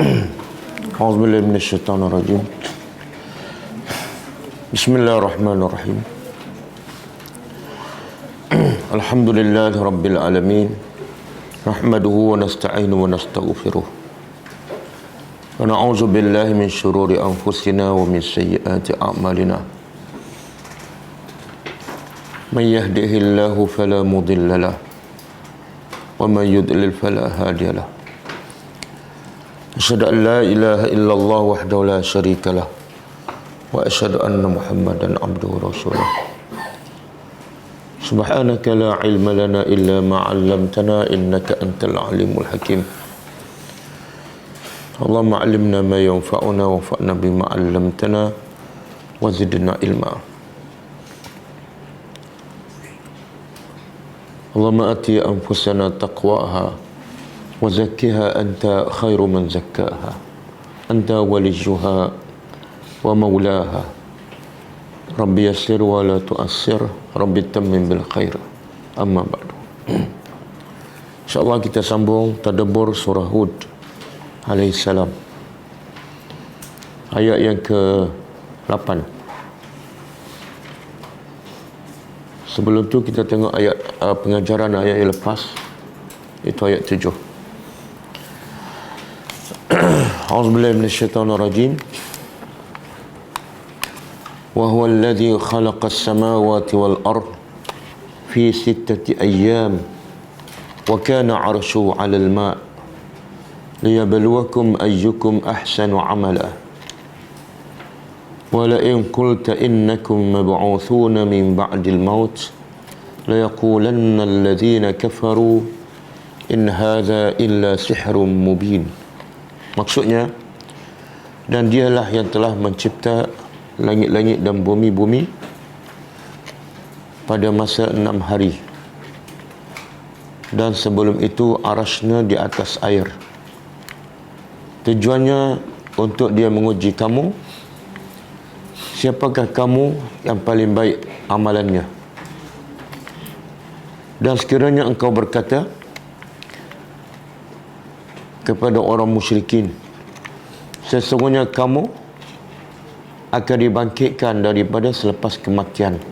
A'udzubillahi minasyaitonirrajim. Bismillahirrahmanirrahim. Alhamdulillahi rabbil alamin. Nahmaduhu wa nasta'inu wa nastaghfiruh. Wa na'udzu billahi min syururi anfusina wa min sayyiati a'malina. May yahdihillahu fala mudilla lahu wa may yudlil fala hadiya lahu. Asyhadu an la ilaha illallah wahdahu la syarika lah wa asyhadu anna Muhammadan abduhu wa rasuluh. Subhanaka la ilma lana illa ma 'allamtana innaka antal alimul hakim. Allahumma 'allimna ma yanfa'una wanfa'na bima 'allamtana wa zidna ilma. Allahumma ati anfusana taqwaha wa zakkiha anta khairu man zakkaha anta waliyuha wa maulaha. Rabbi yassir wa la tu'assir, Rabbi tammim bil khair. Amma ba'du. InsyaAllah kita sambung tadabbur surah Hud alaihissalam, ayat yang ke-8. Sebelum tu kita tengok ayat pengajaran ayat yang lepas, itu ayat 7. A'udzubillahi minasyaitonirrajim. Wa huwa alladhi khalaqa as-samawati wal ard fi 6 ayyam wa kana 'arshuhu 'alal ma' liyabluwakum ayyukum ahsanu 'amala wa la in qulta innakum mab'uthuna min ba'dil maut la yaqulanna alladhina kafaru in hadha illa sihrun mubin. Maksudnya, dan dialah yang telah mencipta langit-langit dan bumi-bumi pada masa 6 hari, dan sebelum itu arasnya di atas air. Tujuannya untuk dia menguji kamu, siapakah kamu yang paling baik amalannya. Dan sekiranya engkau berkata kepada orang musyrikin, sesungguhnya kamu akan dibangkitkan daripada selepas kematian,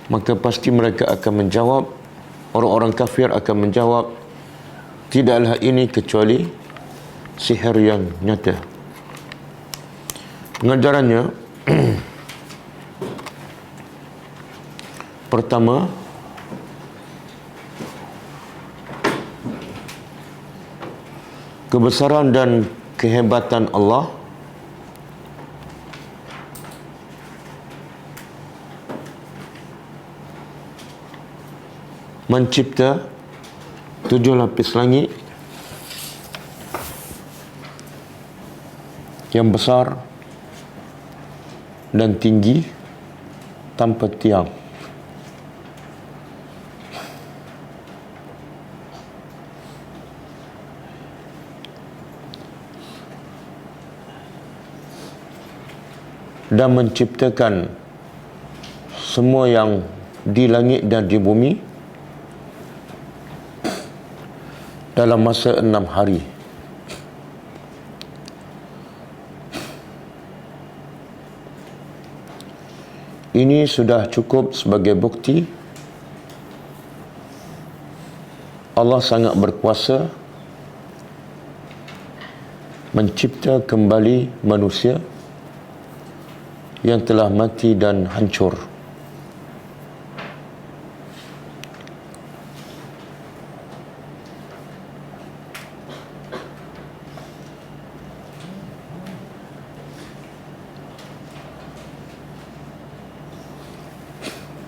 maka pasti mereka akan menjawab, orang-orang kafir akan menjawab, tidaklah ini kecuali sihir yang nyata. Pengajarannya pertama, kebesaran dan kehebatan Allah mencipta 7 lapis langit yang besar dan tinggi tanpa tiang. Dan menciptakan semua yang di langit dan di bumi dalam masa 6 hari. Ini sudah cukup sebagai bukti Allah sangat berkuasa mencipta kembali manusia yang telah mati dan hancur.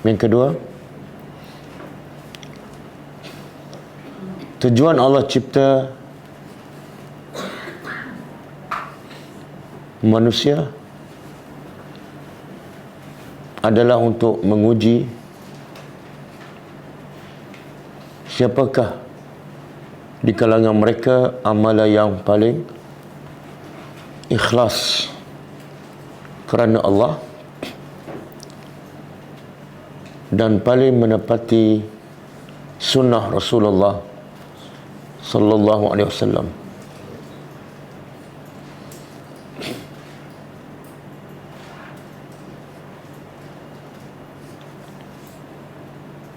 Yang kedua, tujuan Allah cipta manusia adalah untuk menguji siapakah di kalangan mereka amalan yang paling ikhlas kerana Allah dan paling menepati sunnah Rasulullah sallallahu alaihi wasallam.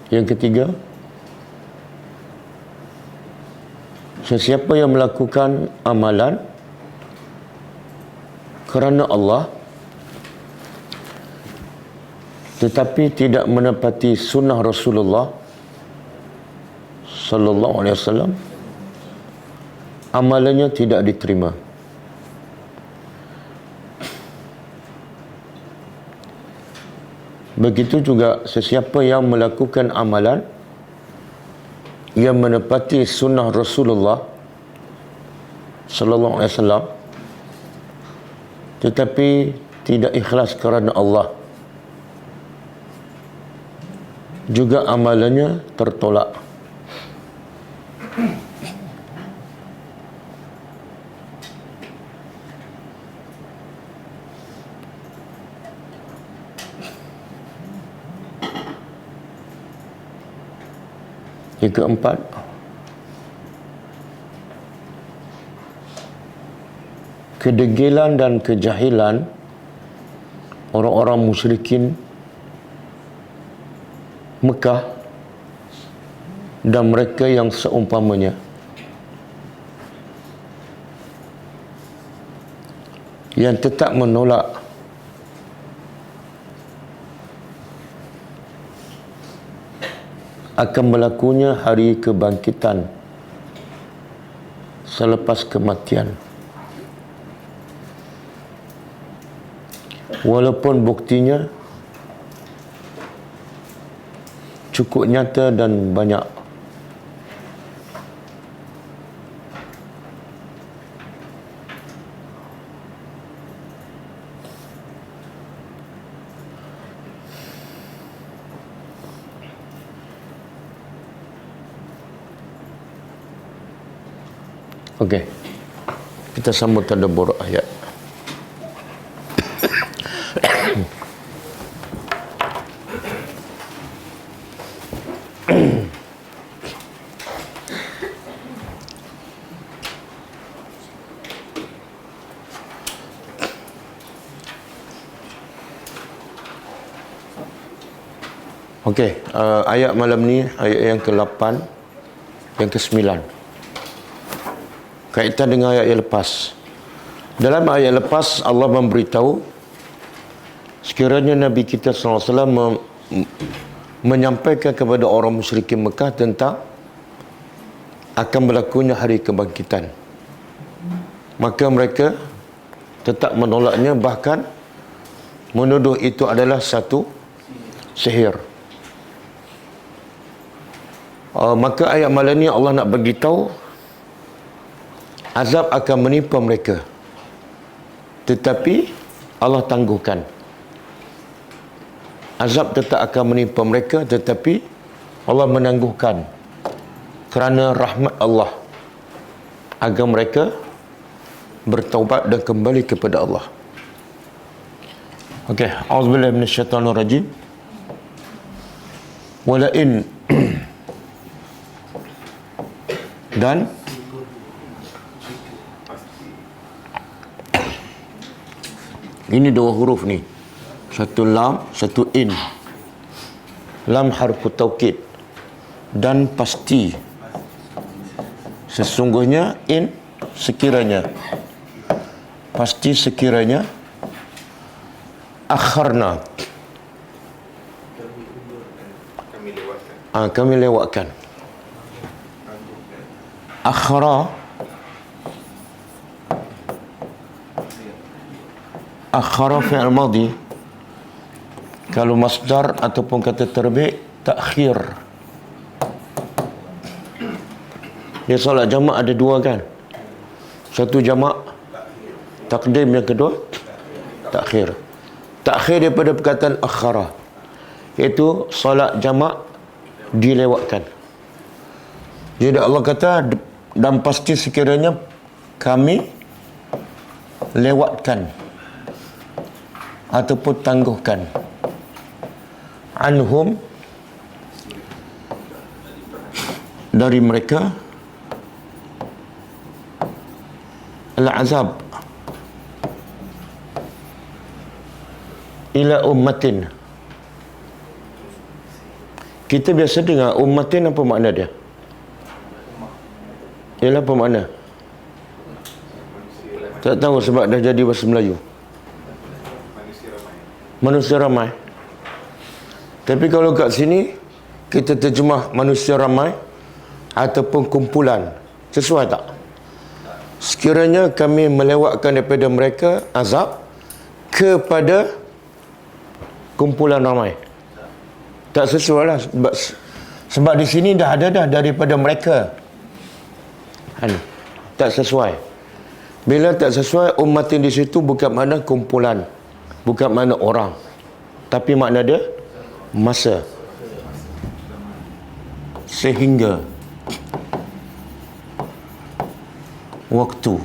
Yang ketiga, sesiapa yang melakukan amalan kerana Allah tetapi tidak menepati sunnah Rasulullah sallallahu alaihi wasallam, amalannya tidak diterima. Begitu juga sesiapa yang melakukan amalan yang menepati sunnah Rasulullah sallallahu alaihi wasallam tetapi tidak ikhlas kerana Allah, juga amalannya tertolak. Yang keempat, kedegilan dan kejahilan orang-orang musyrikin Mekah dan mereka yang seumpamanya, yang tetap menolak akan berlakunya hari kebangkitan selepas kematian, walaupun buktinya cukup nyata dan banyak. Okey, kita sambut tadabbur ayat. Okey, ayat malam ni ayat yang ke-8, yang ke-9. Kaitan dengan ayat yang lepas. Dalam ayat lepas Allah memberitahu sekiranya Nabi kita SAW menyampaikan kepada orang musyrikin Mekah tentang akan berlakunya hari kebangkitan, maka mereka tetap menolaknya, bahkan menuduh itu adalah satu sihir. Maka ayat malam ni Allah nak beritahu azab akan menimpa mereka, tetapi Allah tangguhkan. Azab tetap akan menimpa mereka, tetapi Allah menangguhkan kerana rahmat Allah agar mereka bertaubat dan kembali kepada Allah. Okey, auzubillahi minasyaitanir rajim. Wala in dan ini dua huruf ni, satu lam, satu in. Lam harfu taukid, dan pasti, sesungguhnya, in sekiranya, pasti sekiranya, akharna kami lewatkan. Akhara, akhara fi'il madhi. Kalau masdar ataupun kata terbik, takhir. Dia solat jamak ada dua kan? Satu jamak takdim, yang kedua takhir. Takhir daripada perkataan akhara, iaitu solat jamak dilewatkan. Jadi Allah kata, dan pasti sekiranya kami lewatkan ataupun tangguhkan anhum dari mereka al-azab ila ummatin, Kita biasa dengar ummatin, apa makna dia? Ialah apa makna? Tak tahu sebab dah jadi bahasa Melayu. Manusia ramai. Tapi kalau kat sini kita terjemah manusia ramai ataupun kumpulan, sesuai tak? Sekiranya kami melewatkan daripada mereka azab kepada kumpulan ramai, tak sesuai lah. Sebab di sini dah ada dah daripada mereka. Tak sesuai. Bila tak sesuai, ummatin di situ bukan makna kumpulan, bukan makna orang, tapi makna dia masa. Sehingga waktu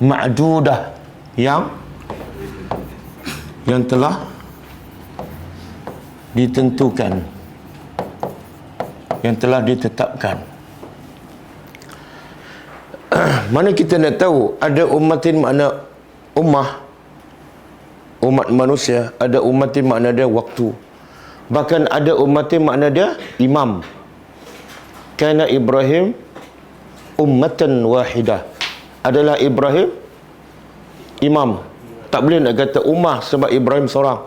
ma'dudah yang telah ditentukan, yang telah ditetapkan. Mana kita nak tahu ada ummatin makna ummah, umat manusia, ada ummatin makna dia waktu, bahkan ada ummatin makna dia imam. Kana Ibrahim ummatan wahidah, adalah Ibrahim imam. Tak boleh nak kata ummah sebab Ibrahim seorang.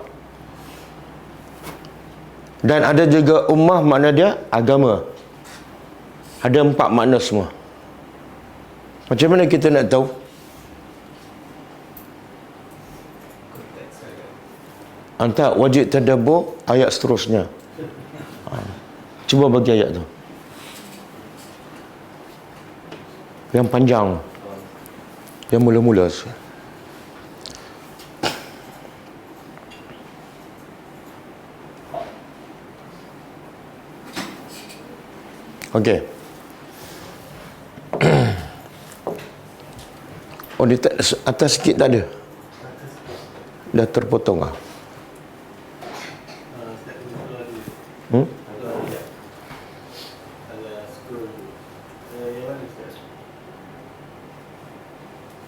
Dan ada juga ummah makna dia agama. Ada 4 makna semua. Macam mana kita nak tahu? Anta wajib tadabbur ayat seterusnya. Cuba bagi ayat tu yang panjang, yang mula-mula. Okey. Oh, di atas sikit tak ada? Dah terpotong lah.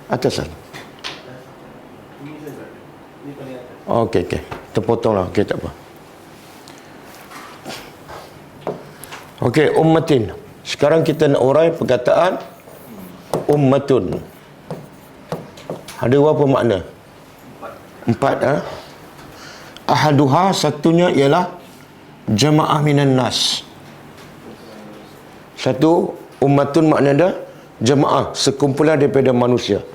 Atasan. Okey, okey. Terpotong lah. Okey, tak apa. Okey, ummatin. Sekarang kita nak urai perkataan ummatun. Ada berapa makna? 4. Ahaduha, satunya ialah jama'ah minan nas. Satu, ummatun makna dia jama'ah, sekumpulan daripada manusia.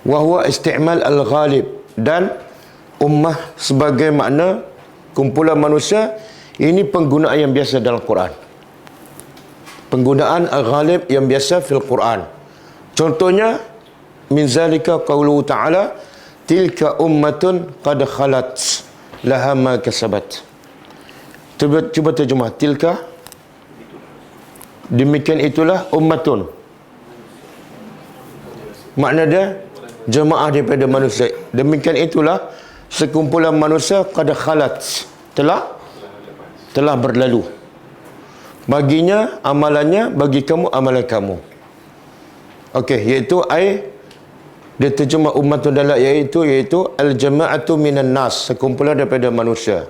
Wahwa isti'mal al-ghalib, dan ummah sebagai makna kumpulan manusia. Ini penggunaan yang biasa dalam Quran. Penggunaan al-ghalib yang biasa fil Quran. Contohnya, min zalika qawluhu ta'ala, tilka ummatun qad khalat laha ma kasabat. Cuba terjemah. Tilka, demikian itulah, ummatun, makna dia jemaah daripada manusia. Demikian itulah sekumpulan manusia qad khalat, telah berlalu. Baginya amalannya, bagi kamu amalan kamu. Okey, iaitu dia terjemah ummatun dalam iaitu al-jama'atu minan nas, sekumpulan daripada manusia.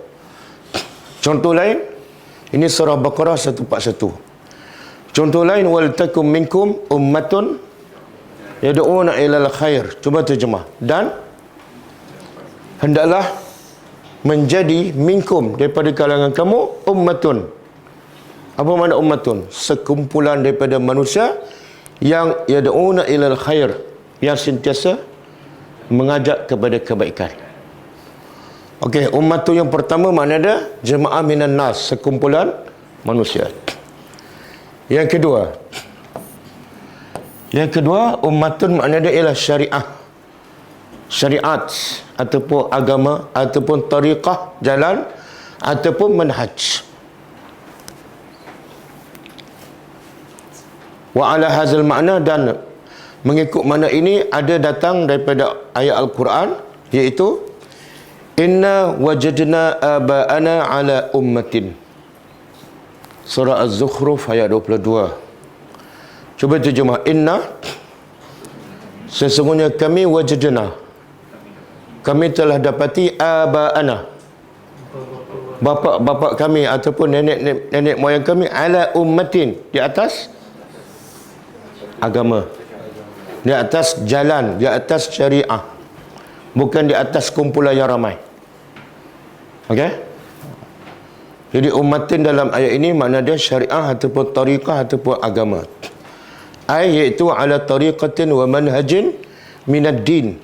Contoh lain, ini surah Baqarah 141. Contoh lain, wal takum minkum ummatun yad'una ilal khair. Cuba terjemah. Dan hendaklah menjadi minkum, daripada kalangan kamu, ummatun. Apa makna ummatun? Sekumpulan daripada manusia yang yad'una ilal khair, yang sentiasa mengajak kepada kebaikan. Okey, ummatun yang pertama makna dia jemaah minan nas, sekumpulan manusia. Yang kedua, ummatun makna dia ialah syariat ataupun agama ataupun tariqah, jalan ataupun manhaj. Wa ala hazal makna, dan mengikut makna ini ada datang daripada ayat Al-Quran, iaitu inna wajadna aba'ana ala ummatin. Surah Az-Zukhruf ayat 22. Cuba terjemah. Inna, sesungguhnya kami, wajadna, kami telah dapati, aba'ana, bapa-bapa kami ataupun nenek moyang kami ala ummatin, di atas agama, di atas jalan, di atas syariah, bukan di atas kumpulan yang ramai. Okey? Jadi ummatin dalam ayat ini makna dia syariah ataupun tariqah ataupun agama. Iaitu ala tariqatin wa manhajin minad din.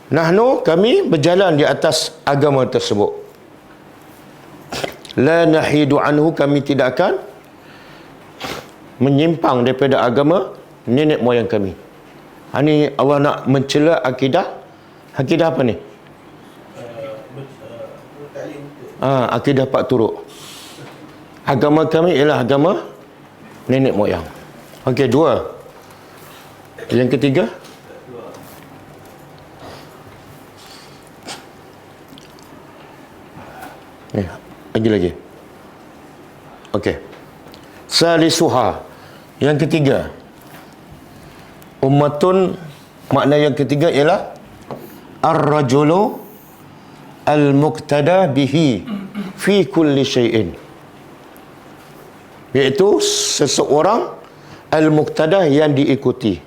Nahnu, kami berjalan di atas agama tersebut. La nahidu anhu, kami tidak akan menyimpang daripada agama nenek moyang kami. Ini Allah nak mencela akidah. Akidah apa ni? Akidah Pak Turuk. Agama kami ialah agama nenek moyang. Okey, dua. Yang ketiga, lagi. Okey. Salisuha. Yang ketiga, ummatun, makna yang ketiga ialah ar-rajulu al-muqtada bihi fi kulli syai'in. Iaitu seseorang al-muqtada yang diikuti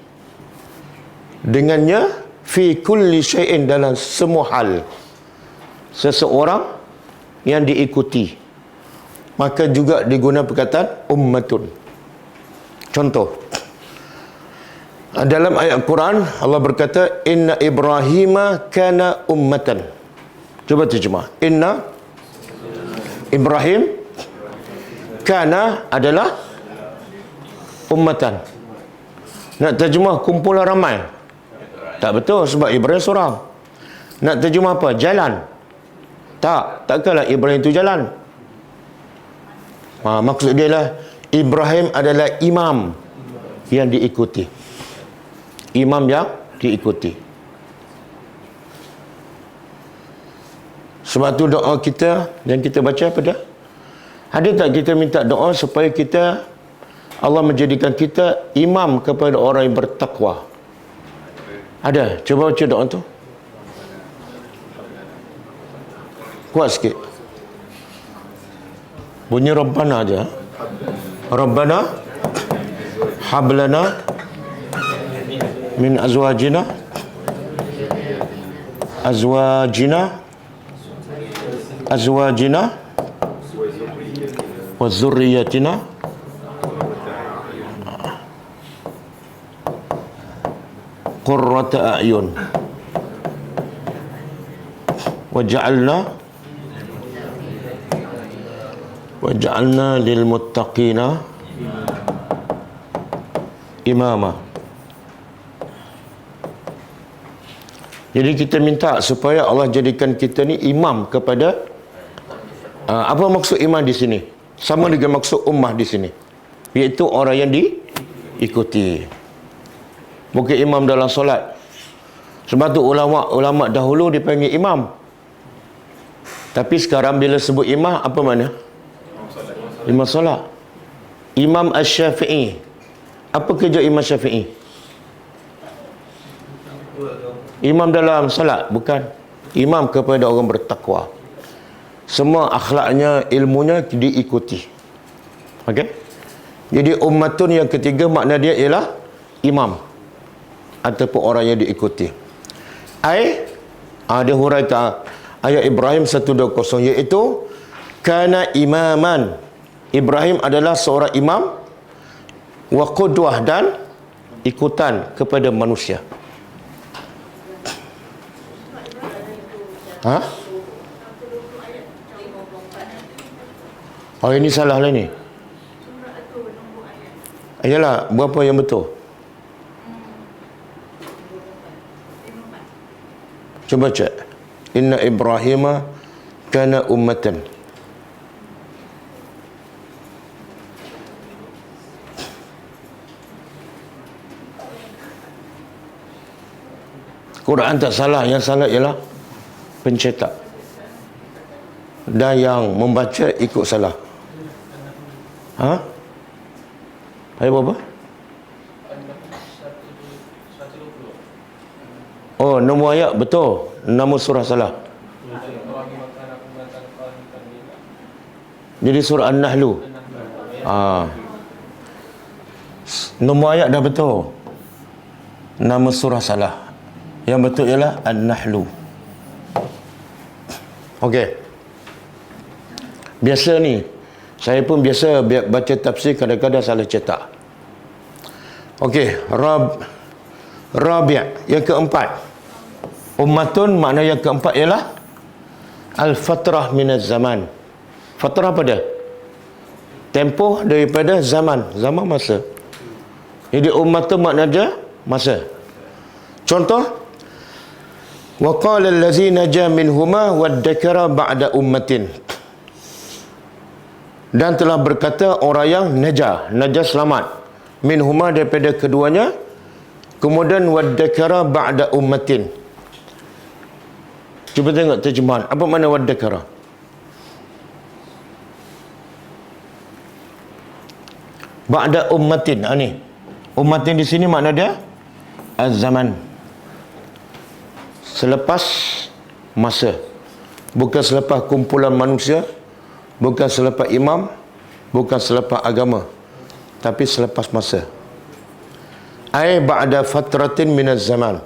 dengannya fi kulli syai'in, dalam semua hal. Seseorang yang diikuti, maka juga digunakan perkataan ummatun. Contoh, dalam ayat Quran Allah berkata inna Ibrahima kana ummatan. Cuba terjemah. Inna Ibrahim kana adalah ummatan. Nak terjemah kumpulan ramai? Tak betul, sebab Ibrahim seorang. Nak terjemah apa? Jalan? Takkanlah Ibrahim itu jalan. Maksud dia lah Ibrahim adalah imam yang diikuti. Imam yang diikuti. Sebab tu doa kita yang kita baca apa dah? Ada tak kita minta doa supaya kita, Allah menjadikan kita imam kepada orang yang bertakwa? Ada. Cuba baca doa tu. Kuat sikit. Bunyi Rabbana aja. Rabbana hablana min azwajina wa zurriyatina qurrata a'yun waj'alna lil muttaqina imama. Jadi kita minta supaya Allah jadikan kita ni imam kepada apa maksud imam di sini? Sama dengan maksud ummah di sini, iaitu orang yang diikuti. Bukan imam dalam solat. Sebab tu ulama dahulu dipanggil imam. Tapi sekarang bila sebut imam, apa mana? Imam solat. Imam Asy-Syafi'i. Apa kerja Imam Syafi'i? Imam dalam solat? Bukan. Imam kepada orang bertakwa. Semua akhlaknya, ilmunya diikuti. Okey? Jadi ummatun yang ketiga makna dia ialah imam ataupun orang yang diikuti. Dia huraikan ayat Ibrahim 120, iaitu kana imaman. Ibrahim adalah seorang imam wa qudwah, dan ikutan kepada manusia. Oh, ini salah lah ni. Ayalah, berapa yang betul? Coba cek. Inna Ibrahima kana ummatan. Quran tak salah, yang salah ialah pencetak, dan yang membaca ikut salah. Ayat berapa? Oh, nombor ayat betul, nama surah salah. Jadi surah An-Nahlu. Nombor ayat dah betul. Nama surah salah. Yang betul ialah An-Nahlu. Okey. Biasa ni, saya pun biasa baca tafsir kadang-kadang salah cetak. Okey, Rabi' yang keempat. Ummatun makna yang keempat ialah al-fatrah minaz zaman. Fatrah apa dia? Tempoh daripada zaman masa. Jadi ummatun makna dia masa. Contoh, wa qala allazi naja minhuma waddakara ba'da ummatin. Dan telah berkata orang yang naja selamat minhuma daripada keduanya, kemudian waddakara ba'da ummatin. Cuba tengok terjemahan. Apa makna waddakara? Ba'da ummatin. Ni. Ummatin di sini makna dia az-zaman. Selepas masa. Bukan selepas kumpulan manusia, bukan selepas imam, bukan selepas agama, tapi selepas masa. Ai ba'da fatratin minaz zaman.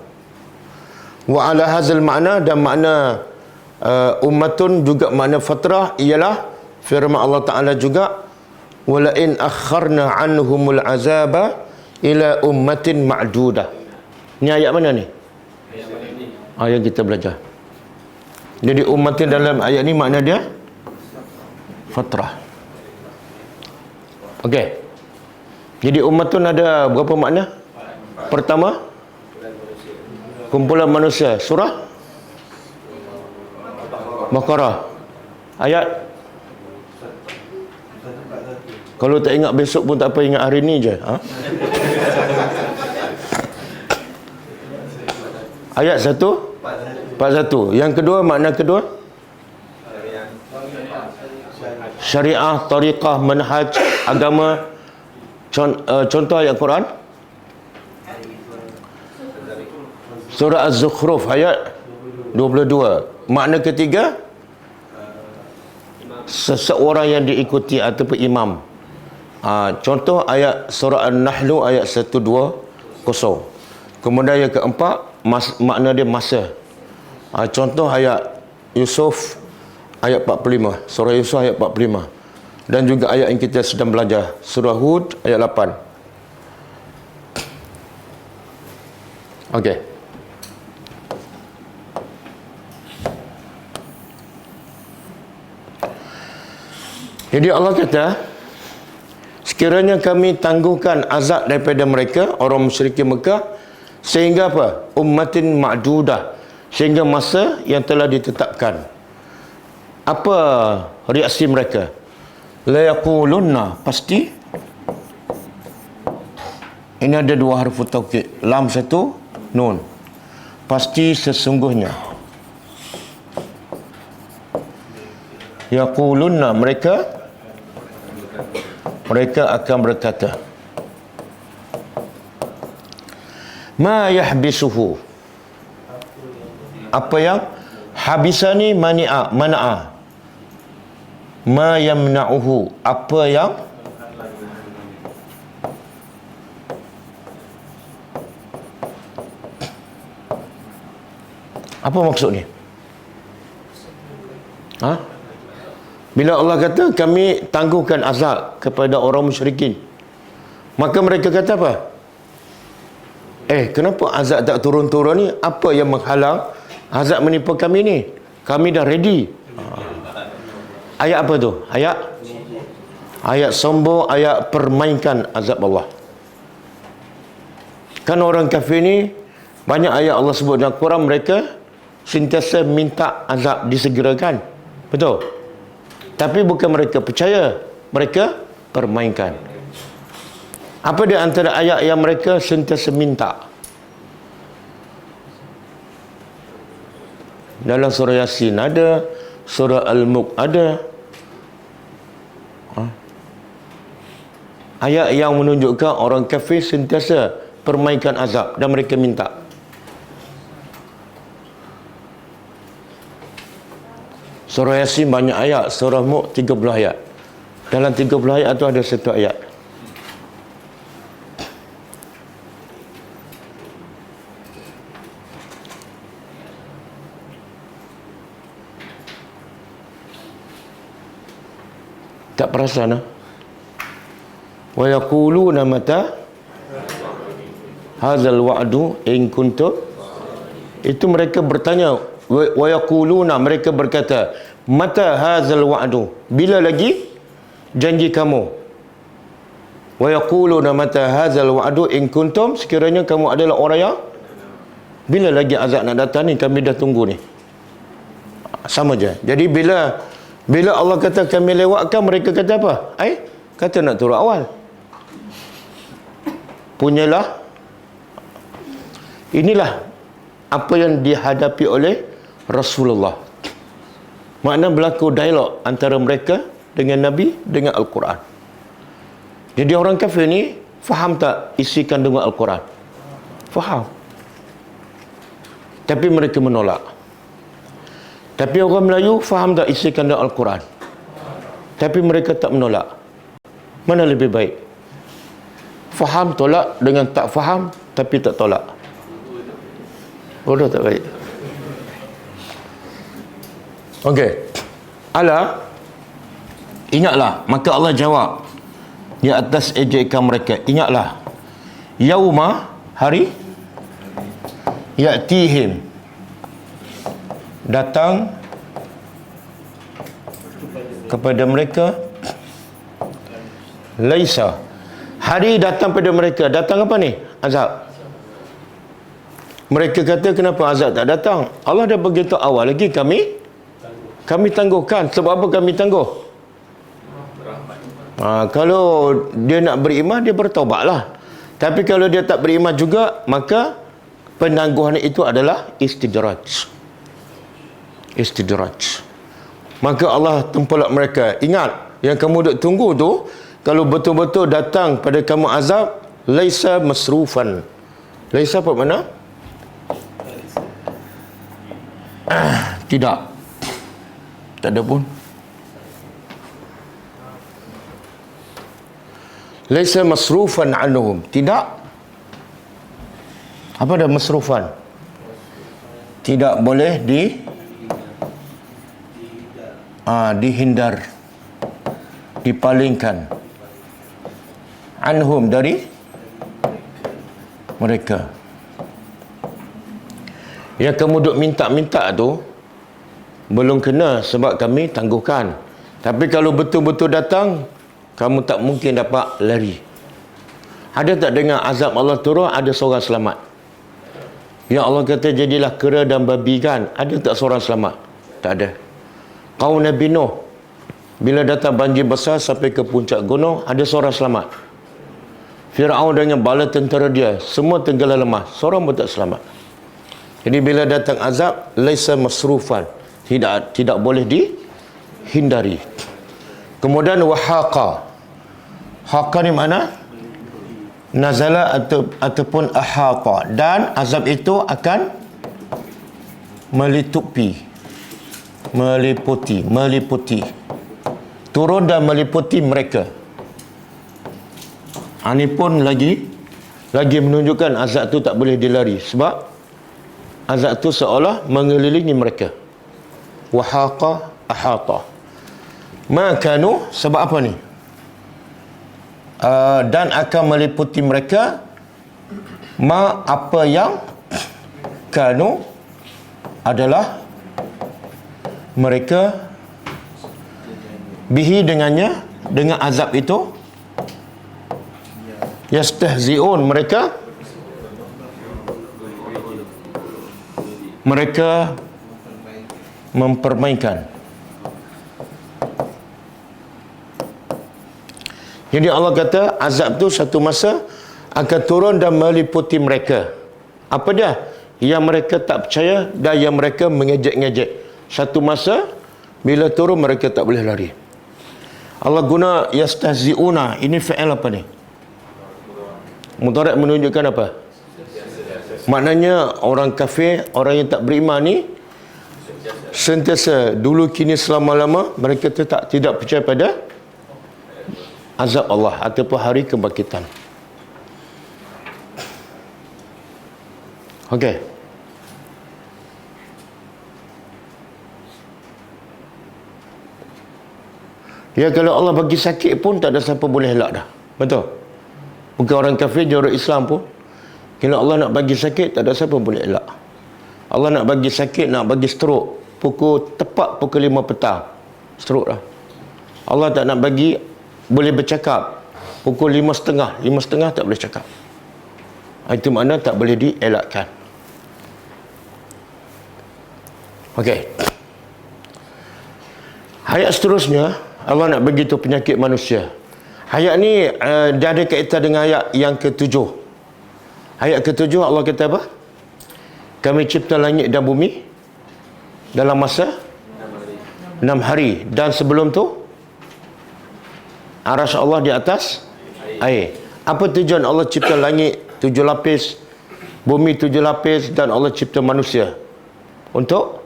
Wa ala hadzal makna, dan makna ummatun juga makna fatrah ialah firman Allah Ta'ala juga, wala in akharna anhumul azaba ila ummatin ma'dudah. Ni ayat mana ni? Ayat kita belajar. Jadi ummatin dalam ayat ni makna dia fatrah. Okey. Jadi ummatun ada berapa makna? Pertama, kumpulan manusia. Surah Baqarah. Ayat, kalau tak ingat besok pun tak apa, ingat hari ni je. Ayat 141. Yang kedua, makna kedua, syariah, tariqah, manhaj, agama. Contoh ayat Quran, surah Az-Zukhruf ayat 22. Makna ketiga, seseorang yang diikuti ataupun imam. Contoh ayat surah An-Nahlu ayat 120. Kemudian yang keempat, makna dia masa. Contoh ayat Yusuf ayat 45. Surah Yusuf ayat 45. Dan juga ayat yang kita sedang belajar, surah Hud ayat 8. Okey. Jadi Allah kata, sekiranya kami tangguhkan azab daripada mereka, orang musyrikin Mekah, sehingga apa? Ummatin ma'dudah, sehingga masa yang telah ditetapkan. Apa reaksi mereka? La yaqulunna, pasti. Ini ada dua harfu taukid, lam satu, nun. Pasti sesungguhnya. Yaqulunna, mereka akan berkata, ma yahbisuhu, apa yang habisani, mana'a, ma yamna'uhu, apa yang apa maksud ni? Bila Allah kata kami tangguhkan azab kepada orang musyrikin, maka mereka kata apa? Kenapa azab tak turun-turun ni? Apa yang menghalang azab menimpa kami ni? Kami dah ready. Ayat apa tu? Ayat sombong, ayat permainkan azab Allah. Kan orang kafir ni, banyak ayat Allah sebut dalam Quran, mereka sentiasa minta azab disegerakan. Betul? Tapi bukan mereka percaya, mereka permainkan. Apa di antara ayat yang mereka sentiasa minta? Dalam surah Yasin ada, surah Al-Mulk ada. Ayat yang menunjukkan orang kafir sentiasa permainkan azab dan mereka minta. Surah Yasin banyak ayat, surah Mulk 30 ayat. Dalam 30 ayat tu ada satu ayat. Tak perasan wa yaquluna mata hadzal wa'du in kuntum. Itu mereka bertanya, wa yaquluna, mereka berkata, mata hadzal wa'du, bila lagi janji kamu. Wa yaquluna mata hadzal wa'du in kuntum, sekiranya kamu adalah orang yang, bila lagi azab nak datang ni, kami dah tunggu ni. Sama je. Jadi bila Allah kata kami lewatkan, mereka kata apa? Kata nak turun awal. Punyalah. Inilah apa yang dihadapi oleh Rasulullah. Makna berlaku dialog antara mereka dengan Nabi, dengan Al-Quran. Jadi orang kafir ni faham tak isi kandungan Al-Quran? Faham. Tapi mereka menolak. Tapi orang Melayu faham tak isi kandungan Al-Quran? Tapi mereka tak menolak. Mana lebih baik? Faham tolak dengan tak faham tapi tak tolak. Bodoh tak baik. Okey. Ingatlah, maka Allah jawab di atas ejekan mereka, ingatlah, yauma, hari, ya'tihim, datang kepada mereka, laisa, hari datang pada mereka. Datang apa ni? Azab. Mereka kata, kenapa azab tak datang? Allah dah begitu awal lagi kami tangguhkan. Sebab apa kami tangguh? Kalau dia nak beriman, dia bertaubatlah. Tapi kalau dia tak beriman juga, maka penangguhan itu adalah istidraj. Maka Allah tempelak mereka. Ingat, yang kamu duk tunggu tu, kalau betul-betul datang pada kamu azab, laisa masrufan. Laisa apa makna? Tidak. Tak ada pun. Laisa masrufan anhum. Tidak. Apa dah masrufan? Tidak boleh dihindar, dipalingkan. Anhum, dari mereka. Yang kamu duk minta-minta tu belum kena sebab kami tangguhkan. Tapi kalau betul-betul datang, kamu tak mungkin dapat lari. Ada tak dengar azab Allah turun, ada seorang selamat? Ya Allah kata jadilah kera dan babi kan, ada tak seorang selamat? Tak ada. Kaum Nabi Nuh, bila datang banjir besar sampai ke puncak gunung, ada seorang selamat. Fir'aun dengan bala tentera dia, semua tenggelam lemah, seorang pun tak selamat. Jadi bila datang azab, laisa masrufan, tidak boleh dihindari. Kemudian wahaqa. Haqa ni mana? Nazala ataupun ahata. Dan azab itu akan meliputi. Turun dan meliputi mereka. Ini pun lagi menunjukkan azab tu tak boleh dilari. Sebab azab tu seolah mengelilingi mereka. Wahaqa ahata. Makanu, sebab apa ni? Dan akan meliputi mereka apa yang kanu adalah mereka bihi dengannya, dengan azab itu, yastahzi'un, mereka mempermainkan. Jadi Allah kata azab tu satu masa akan turun dan meliputi mereka. Apa dia? Yang mereka tak percaya dan yang mereka mengejek-ngejek. Satu masa bila turun mereka tak boleh lari. Allah guna yastahzi'una. Ini fi'il apa ni? Mudhari' menunjukkan apa? Maknanya orang kafir, orang yang tak beriman ni sentiasa dulu kini selama-lama mereka tidak percaya pada azab Allah ataupun hari kebangkitan. Okey. Ya, kalau Allah bagi sakit pun tak ada siapa boleh elak dah. Betul? Bukan orang kafir, dia orang Islam pun. Kalau Allah nak bagi sakit, tak ada siapa boleh elak. Allah nak bagi sakit, nak bagi stroke, tepat pukul 5 petang. Stroke dah. Allah tak nak bagi, boleh bercakap. Pukul 5.30. 5.30 tak boleh cakap. Itu makna tak boleh dielakkan. Okey. Ayat seterusnya, Allah nak begitu penyakit manusia. Ayat ni dia ada kaitan dengan ayat yang ke-7. Ayat ke-7 Allah kata apa? Kami cipta langit dan bumi dalam masa 6 hari. Dan sebelum tu arasy Allah di atas air. Apa tujuan Allah cipta langit 7 lapis, bumi 7 lapis, dan Allah cipta manusia? Untuk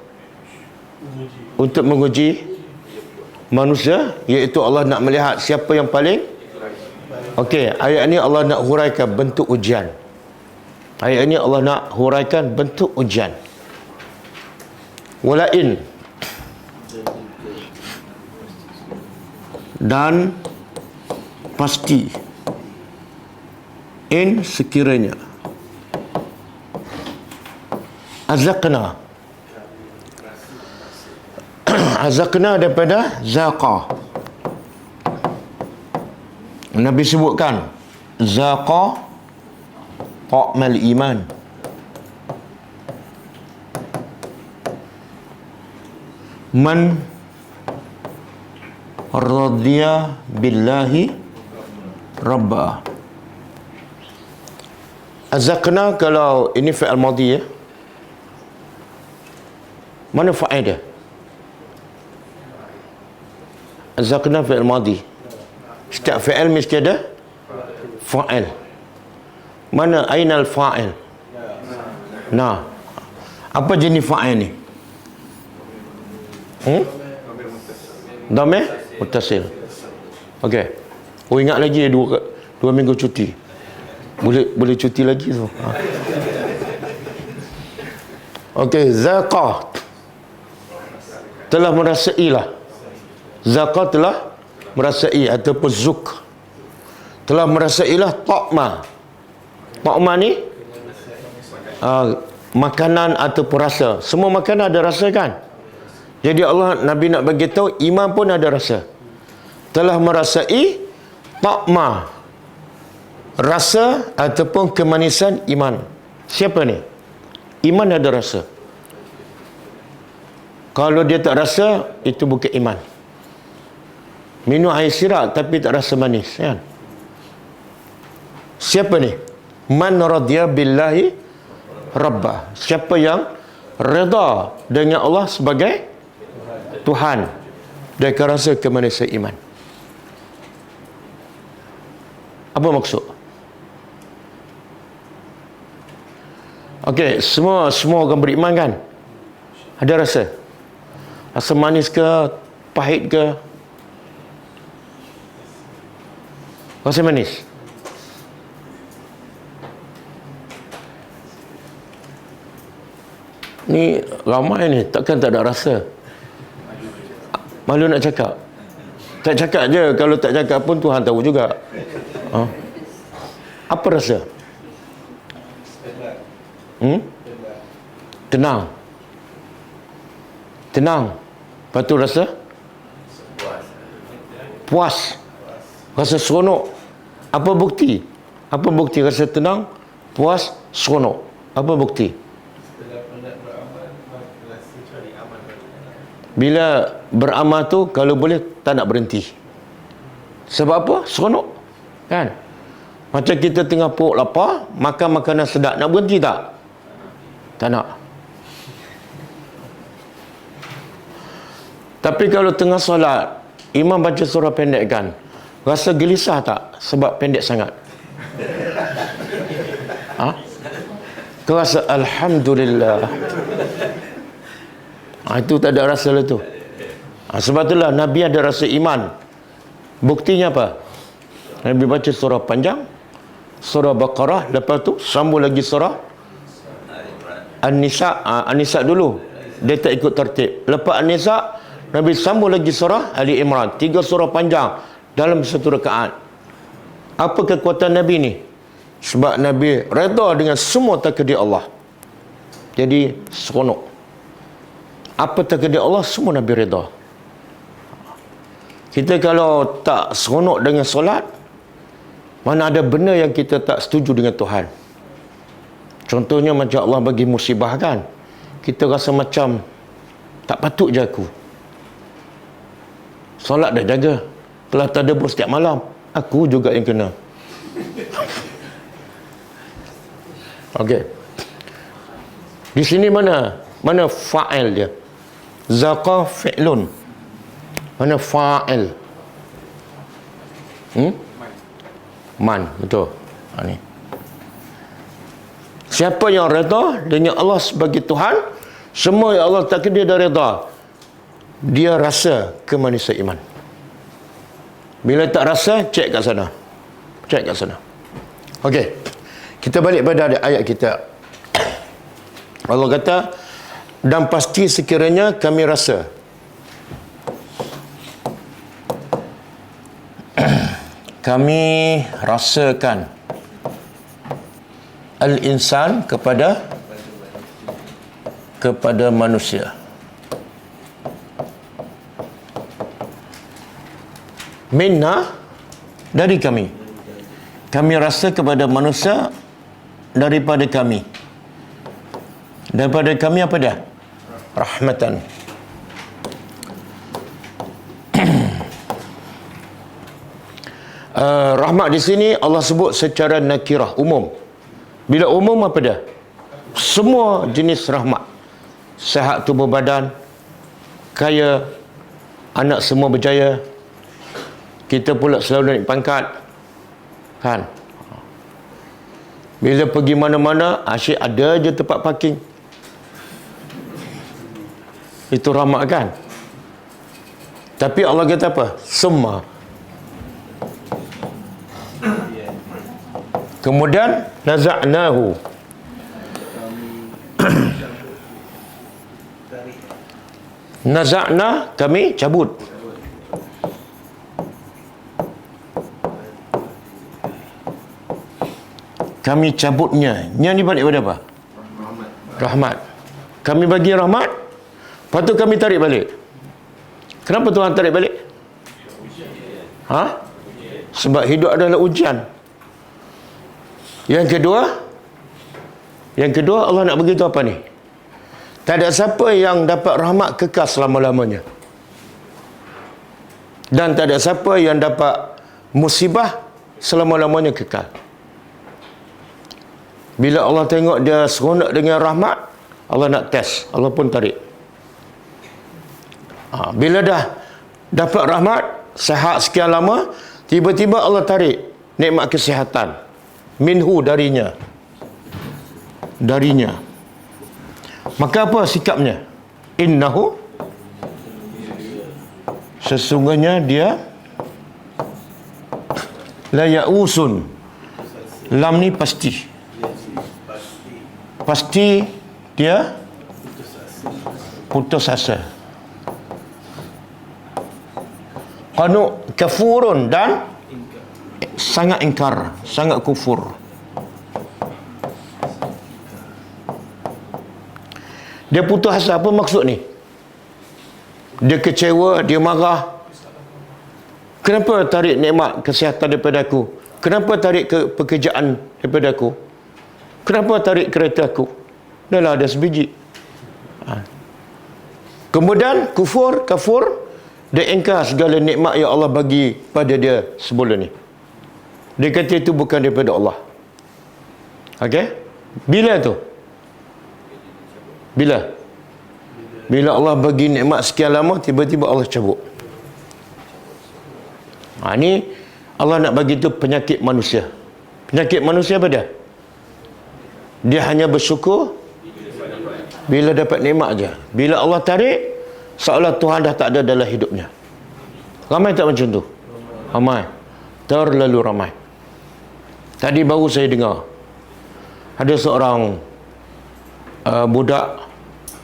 menguji manusia, iaitu Allah nak melihat siapa yang paling. Okey, ayat ini Allah nak huraikan bentuk ujian. Ayat ini Allah nak huraikan bentuk ujian. Walain, dan pasti, in sekiranya, azaqna. Azaqna daripada zaqa. Nabi sebutkan zaqa ta'mal iman. Man radiya billahi rabba. Azaqna, kalau ini fi'il madhi ya. Mana fa'il dia? Azaqna fi'il madhi. Setiap fi'il mesti ada fa'il. Mana ainal fa'il? Nah. Apa jenis fa'il ni? Dhamir muttasil. Okey. Oh, ingat lagi dua minggu cuti. Boleh cuti lagi tu. Okey, zaqa. Telah merasailah. Zaqa telah merasai ataupun zuk. Telah merasailah ta'ma. Ta'ma ni makanan ataupun rasa. Semua makanan ada rasa kan? Jadi Allah, Nabi nak bagi tahu iman pun ada rasa. Telah merasai ta'ma, rasa ataupun kemanisan iman. Siapa ni? Iman ada rasa. Kalau dia tak rasa, itu bukan iman. Minum air sirap tapi tak rasa manis, kan? Siapa ni? Man radiya billahi rabba. Siapa yang reda dengan Allah sebagai Tuhan, dia akan rasa kemanisan iman. Apa maksud? Okey, semua orang beriman kan? Ada rasa? Rasa manis ke, pahit ke? Rasa manis. Ni ramai ni, takkan tak ada rasa. Malu nak cakap. Tak cakap je, kalau tak cakap pun Tuhan tahu juga. Apa rasa? Tenang. Lepas tu rasa puas. Rasa seronok. Apa bukti? Rasa tenang, puas, seronok? Apa bukti? Bila beramal tu, kalau boleh tak nak berhenti. Sebab apa? Seronok, kan? Macam kita tengah perut lapar, makan makanan sedap, nak berhenti tak? Tak nak. Tapi kalau tengah solat, imam baca surah pendek kan, rasa gelisah tak? Sebab pendek sangat. Kau rasa Alhamdulillah. Itu tak ada rasa lah tu. Sebab itulah Nabi ada rasa iman. Buktinya apa? Nabi baca surah panjang, surah Baqarah, lepas tu sambung lagi surah An-Nisa. An-Nisa dulu, dia tak ikut tertib. Lepas An-Nisa, Nabi sambung lagi surah Ali Imran. 3 surah panjang dalam satu rakaat. Apa kekuatan Nabi ni? Sebab Nabi redha dengan semua takdir Allah. Jadi seronok. Apa takdir Allah, semua Nabi redha. Kita kalau tak seronok dengan solat, mana ada benda yang kita tak setuju dengan Tuhan. Contohnya macam Allah bagi musibah kan, kita rasa macam tak patut je aku. Solat dah jaga, kalau tadabbur setiap malam, aku juga yang kena. Okey. Di sini mana fa'il dia? Zaqa fi'lun. Mana fa'il? Man, betul. Ni. Siapa yang redha dengan Allah sebagai Tuhan, semua yang Allah takdir dia redha, dia rasa ke manusia iman. Bila tak rasa, cek kat sana. Cek kat sana. Okey. Kita balik pada ayat kita. Allah kata, dan pasti sekiranya kami rasa. Kami rasakan al-insan kepada manusia. Minna, dari kami. Kami rasa kepada manusia daripada kami. Daripada kami apa dia? Rahmatan. Rahmat di sini Allah sebut secara nakirah, umum. Bila umum apa dia? Semua jenis rahmat. Sihat tubuh badan, kaya, anak semua berjaya, kita pula selalu naik pangkat, kan? Bila pergi mana-mana, asyik ada je tempat parking. Itu rahmat kan? Tapi Allah kata apa? Semua. Kemudian naza'nahu. Naza'na, kami cabut. Kami cabutnya. Nya ni balik pada apa? Rahmat. Kami bagi rahmat, lepas tu kami tarik balik. Kenapa Tuhan tarik balik? Sebab hidup adalah ujian. Yang kedua Allah nak beritahu apa ni? Tak ada siapa yang dapat rahmat kekal selama-lamanya. Dan tak ada siapa yang dapat musibah selama-lamanya kekal. Bila Allah tengok dia seronok dengan rahmat, Allah nak test, Allah pun tarik. Bila dah dapat rahmat, sihat sekian lama, tiba-tiba Allah tarik nikmat kesihatan. Minhu, darinya. Maka apa sikapnya? Innahu, sesungguhnya dia la ya'usun. Lam ni pasti. Pasti dia putus asa. Qanu kafurun, dan sangat ingkar, sangat kufur. Dia putus asa, apa maksud ni? Dia kecewa, dia marah. Kenapa tarik nikmat kesihatan daripada aku? Kenapa tarik pekerjaan daripada aku? Kenapa tarik kereta aku? Dah lah ada sebiji. Kemudian kafur, dia ingkar segala nikmat yang Allah bagi pada dia sebelum ni. Dia kata itu bukan daripada Allah. Okey? Bila tu? Bila Allah bagi nikmat sekian lama, tiba-tiba Allah cabut. Ni Allah nak bagi tu penyakit manusia. Penyakit manusia apa dia? Dia hanya bersyukur bila dapat nikmat aja. Bila Allah tarik, seolah Tuhan dah tak ada dalam hidupnya. Ramai tak macam tu? Ramai. Terlalu ramai. Tadi baru saya dengar ada seorang budak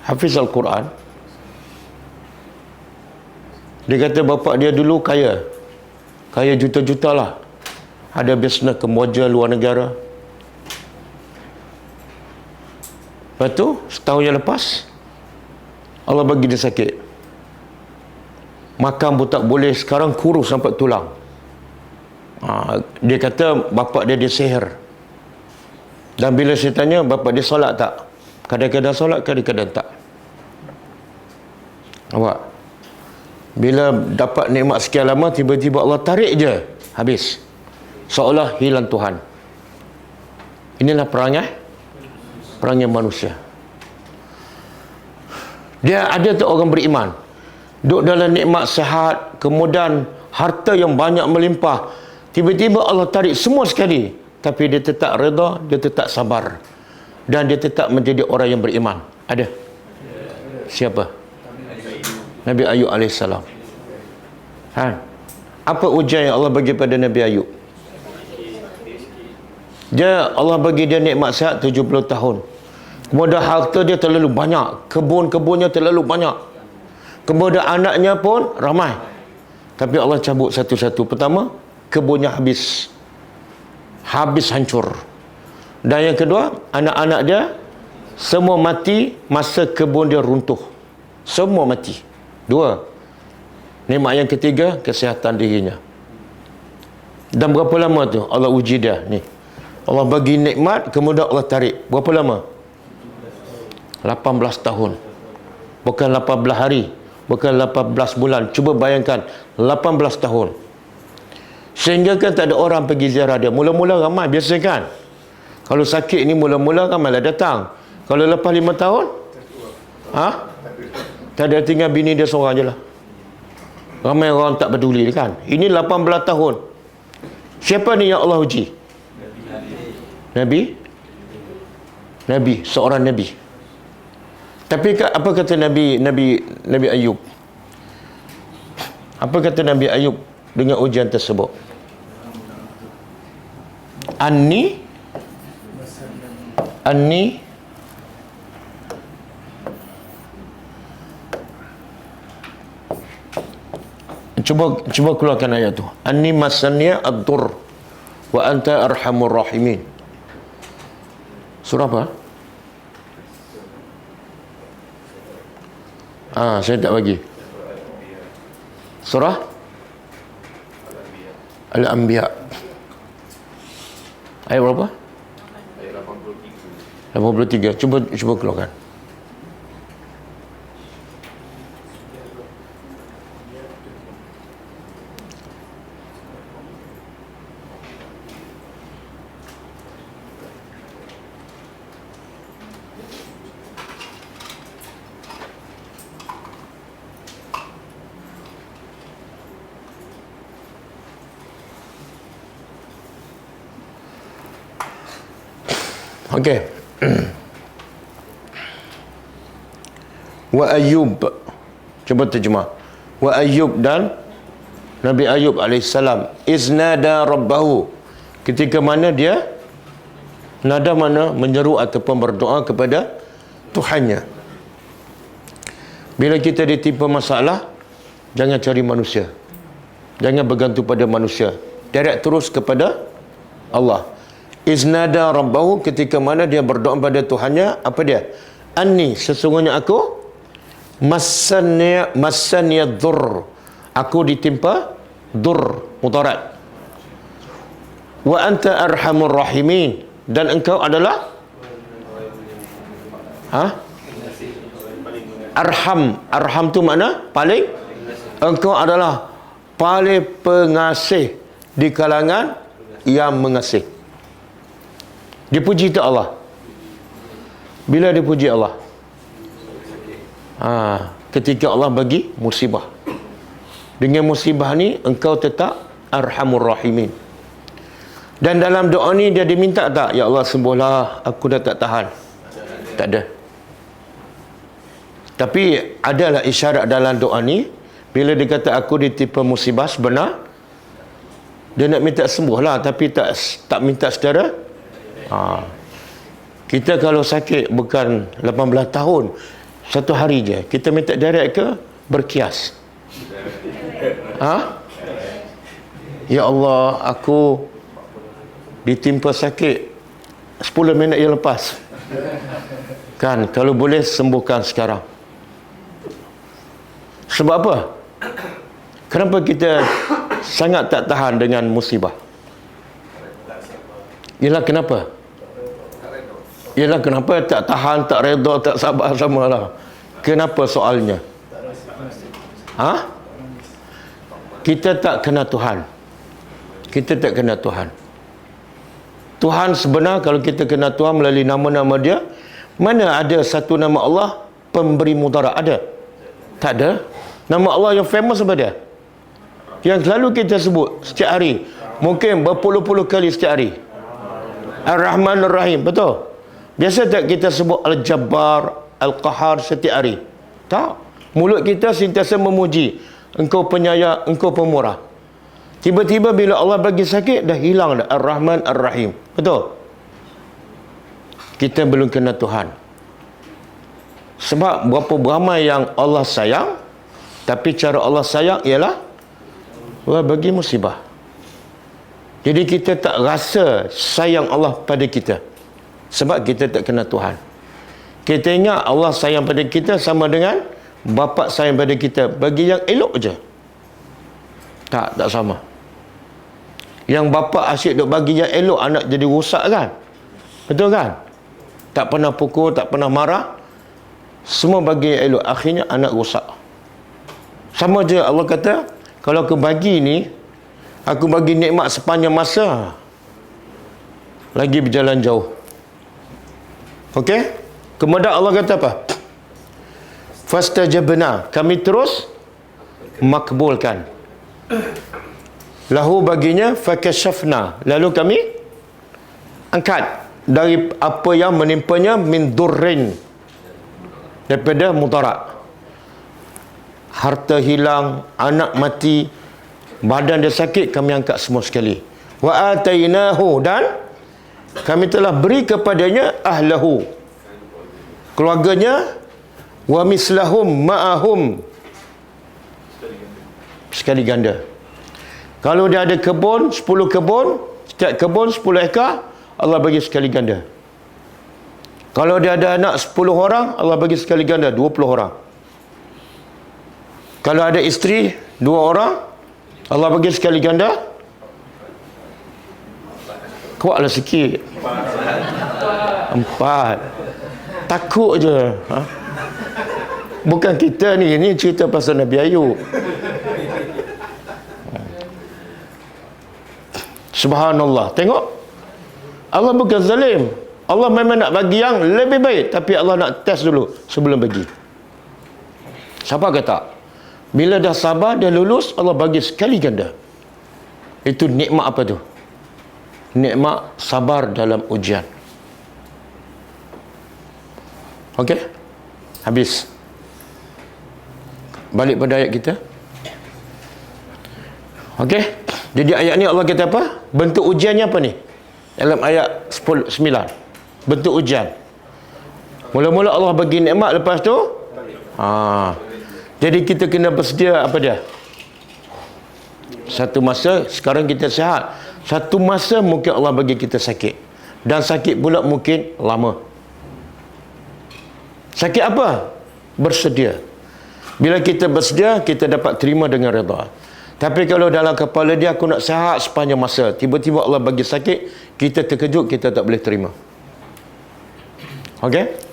hafiz Al-Quran. Dia kata bapak dia dulu kaya juta-juta lah, ada bisnes Kemboja luar negara. Lepas tu setahun yang lepas Allah bagi dia sakit, makan pun tak boleh, sekarang kurus sampai tulang. Dia kata bapak dia disihir. Dan bila saya tanya bapak dia solat tak, kadang-kadang solat, kadang-kadang tak. Awak bila dapat nikmat sekian lama, tiba-tiba Allah tarik je, habis, seolah hilang Tuhan. Inilah perangai manusia. Dia ada tu orang beriman duduk dalam nikmat sihat, kemudian harta yang banyak melimpah, tiba-tiba Allah tarik semua sekali, tapi dia tetap redha, dia tetap sabar, dan dia tetap menjadi orang yang beriman. Ada? Siapa? Nabi Ayub AS. Apa ujian yang Allah bagi pada Nabi Ayub? Allah bagi dia nikmat sihat 70 tahun. Kemudian harta dia terlalu banyak, kebun-kebunnya terlalu banyak, kemudian anaknya pun ramai. Tapi Allah cabut satu-satu. Pertama, kebunnya habis hancur. Dan yang kedua, anak-anak dia semua mati masa kebun dia runtuh. Semua mati. Dua. Nikmat yang ketiga, kesihatan dirinya. Dan berapa lama tu Allah uji dia ni? Allah bagi nikmat, kemudian Allah tarik. Berapa lama? 18 tahun. Bukan 18 hari, bukan 18 bulan. Cuba bayangkan, 18 tahun. Sehingga kan tak ada orang pergi ziarah dia. Mula-mula ramai, biasa kan? Kalau sakit ni mula-mula ramai lah datang. Kalau lepas 5 tahun, tak ada, tinggal bini dia seorang je lah. Ramai orang tak peduli kan. Ini 18 tahun. Siapa ni yang Allah uji? Nabi, seorang Nabi. Tapi apa kata Nabi Ayub? Apa kata Nabi Ayub dengan ujian tersebut? Anni Cuba keluarkan ayat tu. Anni masaniya ad-dur wa anta arhamur rahimin. Surah apa? Saya tak bagi. Surah Al-Anbiya. Ayat berapa? Ayat 83. Cuba keluarkan. Okey. Wa Ayyub. Cuba terjemah. Wa Ayyub, dan Nabi Ayub alaihissalam, iznada rabbahu, ketika mana dia nada mana menyeru ataupun berdoa kepada Tuhannya. Bila kita ditimpa masalah, jangan cari manusia, jangan bergantung pada manusia, direct terus kepada Allah. Iznada rabbahu, ketika mana dia berdoa pada Tuhannya. Apa dia? Anni, sesungguhnya aku, massaniya dhur, aku ditimpa dur, mudarat. Wa anta arhamur rahimin, dan engkau adalah arham tu makna paling. Engkau adalah paling pengasih di kalangan yang mengasih. Dipuji tak Allah? Bila dipuji Allah? Ketika Allah bagi musibah. Dengan musibah ni engkau tetap arhamur rahimin. Dan dalam doa ni dia diminta tak? Ya Allah, sembuhlah, aku dah tak tahan. Tak ada. Tapi adalah isyarat dalam doa ni, bila dia kata aku ditimpa musibah, sebenar Dia nak minta sembuh lah, tapi tak minta secara. Kita kalau sakit bukan 18 tahun, satu hari je, kita minta direct ke berkias? Ya Allah, aku ditimpa sakit 10 minit yang lepas. Kan, kalau boleh sembuhkan sekarang. Sebab apa? Kenapa kita sangat tak tahan dengan musibah? Ialah kenapa? Ialah kenapa tak tahan, tak redha, tak sabar samalah. Kenapa soalnya? Kita tak kenal Tuhan. Kita tak kenal Tuhan. Tuhan sebenar, kalau kita kenal Tuhan melalui nama-nama Dia, mana ada satu nama Allah pemberi mudarat? Ada? Tak ada. Nama Allah yang famous apa dia? Yang selalu kita sebut setiap hari, mungkin berpuluh-puluh kali setiap hari. Ar-Rahman Ar-Rahim, betul? Biasa tak kita sebut Al-Jabbar, Al-Qahar setiap hari? Tak. Mulut kita sentiasa memuji, Engkau penyayang, Engkau pemurah. Tiba-tiba bila Allah bagi sakit, dah hilang dah Ar-Rahman Ar-Rahim. Betul? Kita belum kenal Tuhan. Sebab berapa ramai yang Allah sayang, tapi cara Allah sayang ialah Allah bagi musibah. Jadi kita tak rasa sayang Allah pada kita, sebab kita tak kenal Tuhan. Kita ingat Allah sayang pada kita sama dengan bapa sayang pada kita, bagi yang elok je. Tak sama. Yang bapa asyik duk bagi yang elok, anak jadi rosak kan? Betul kan? Tak pernah pukul, tak pernah marah, semua bagi yang elok, akhirnya anak rosak. Sama je Allah kata, kalau aku bagi ni, aku bagi nikmat sepanjang masa, lagi berjalan jauh. Okey? Kemudian Allah kata apa? Fastajabna, kami terus makbulkan. Lahu baginya, fakashafna, lalu kami angkat dari apa yang menimpanya, min durrin, daripada mudarat. Harta hilang, anak mati, badan dia sakit, kami angkat semua sekali. Wa atainahu, dan kami telah beri kepadanya ahlahu, keluarganya, wa mislahum ma'ahum, sekali ganda. Kalau dia ada kebun, 10 kebun, setiap kebun 10 ekar, Allah bagi sekali ganda. Kalau dia ada anak 10 orang, Allah bagi sekali ganda 20 orang. Kalau ada isteri 2 orang, Allah bagi sekali ganda. Kuatlah sikit. 4. Takut je. Bukan kita ni cerita pasal Nabi Ayub. Subhanallah. Tengok, Allah bukan zalim. Allah memang nak bagi yang lebih baik, tapi Allah nak test dulu sebelum bagi. Siapa kata bila dah sabar, dah lulus, Allah bagi sekali ganda. Itu nikmat apa tu? Nikmat sabar dalam ujian. Okey? Habis. Balik pada ayat kita. Okey? Jadi ayat ni Allah kata apa? Bentuk ujiannya apa ni? Dalam ayat 9. Bentuk ujian. Mula-mula Allah bagi nikmat, lepas tu jadi kita kena bersedia apa dia? Satu masa sekarang kita sihat, satu masa mungkin Allah bagi kita sakit, dan sakit pula mungkin lama. Sakit apa? Bersedia. Bila kita bersedia, kita dapat terima dengan redha. Tapi kalau dalam kepala dia, aku nak sihat sepanjang masa, tiba-tiba Allah bagi sakit, kita terkejut, kita tak boleh terima. Okey?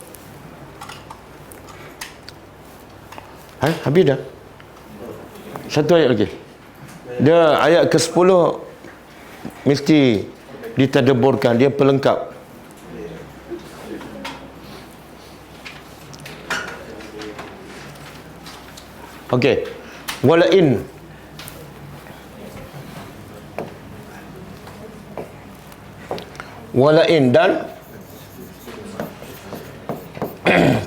Habis dah. Satu ayat lagi. Dia ayat ke-10 mesti ditadabburkan, dia pelengkap. Okey. Walain, dan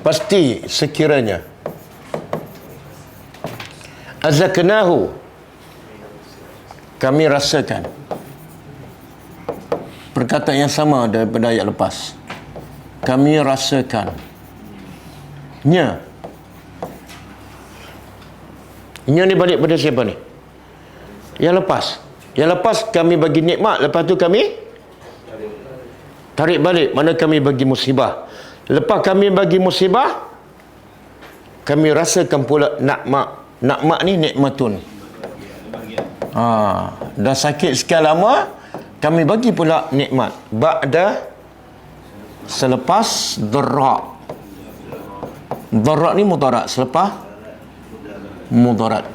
pasti sekiranya azaknahu, Kami rasakan. Perkataan yang sama daripada ayat lepas. Kami rasakan. Nya. Nya ni balik pada siapa ni? Yang lepas. Yang lepas kami bagi nikmat, lepas tu kami tarik balik. Mana kami bagi musibah. Lepas kami bagi musibah, kami rasakan pula nakmat. Nakmat ni nikmatun. Dah sakit sekian lama, kami bagi pula nikmat. Ba'da, selepas dharra. Dharra ni mudarat. Selepas mudarat.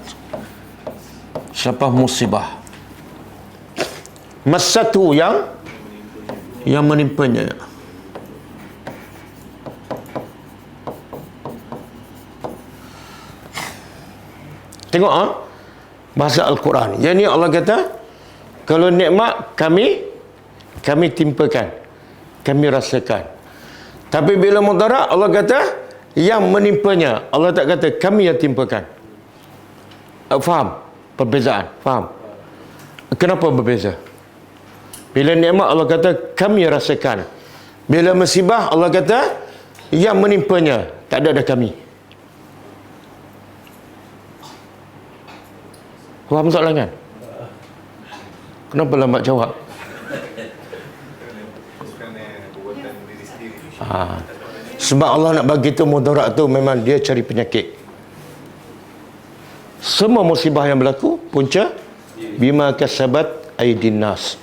Selepas musibah. Masatu yang menimpanya. Tengok bahasa Al-Quran. Yang ni Allah kata, kalau nikmat kami timpakan, kami rasakan. Tapi bila mudarat, Allah kata yang menimpanya. Allah tak kata kami yang timpakan. Faham perbezaan? Faham? Kenapa berbeza? Bila nikmat Allah kata kami rasakan. Bila musibah Allah kata yang menimpanya. Tak ada kami. Faham soalan kan? Kenapa lambat jawab? Sebab Allah nak bagi tu mudarat tu memang dia cari penyakit. Semua musibah yang berlaku punca bima kasabat aydin nas.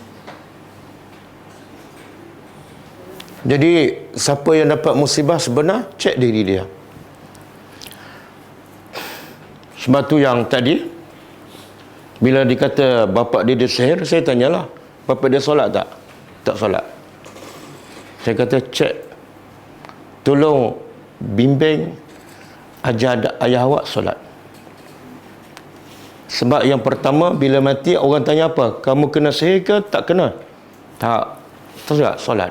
Jadi siapa yang dapat musibah sebenar, cek diri dia. Sebab tu yang tadi bila dikata bapa dia disihir, saya tanyalah, bapa dia solat tak? Tak solat. Saya kata cek, tolong bimbing, ajar ayah awak solat. Sebab yang pertama, bila mati orang tanya apa? Kamu kena sihir ke? Tak kena. Tak. Tak solat.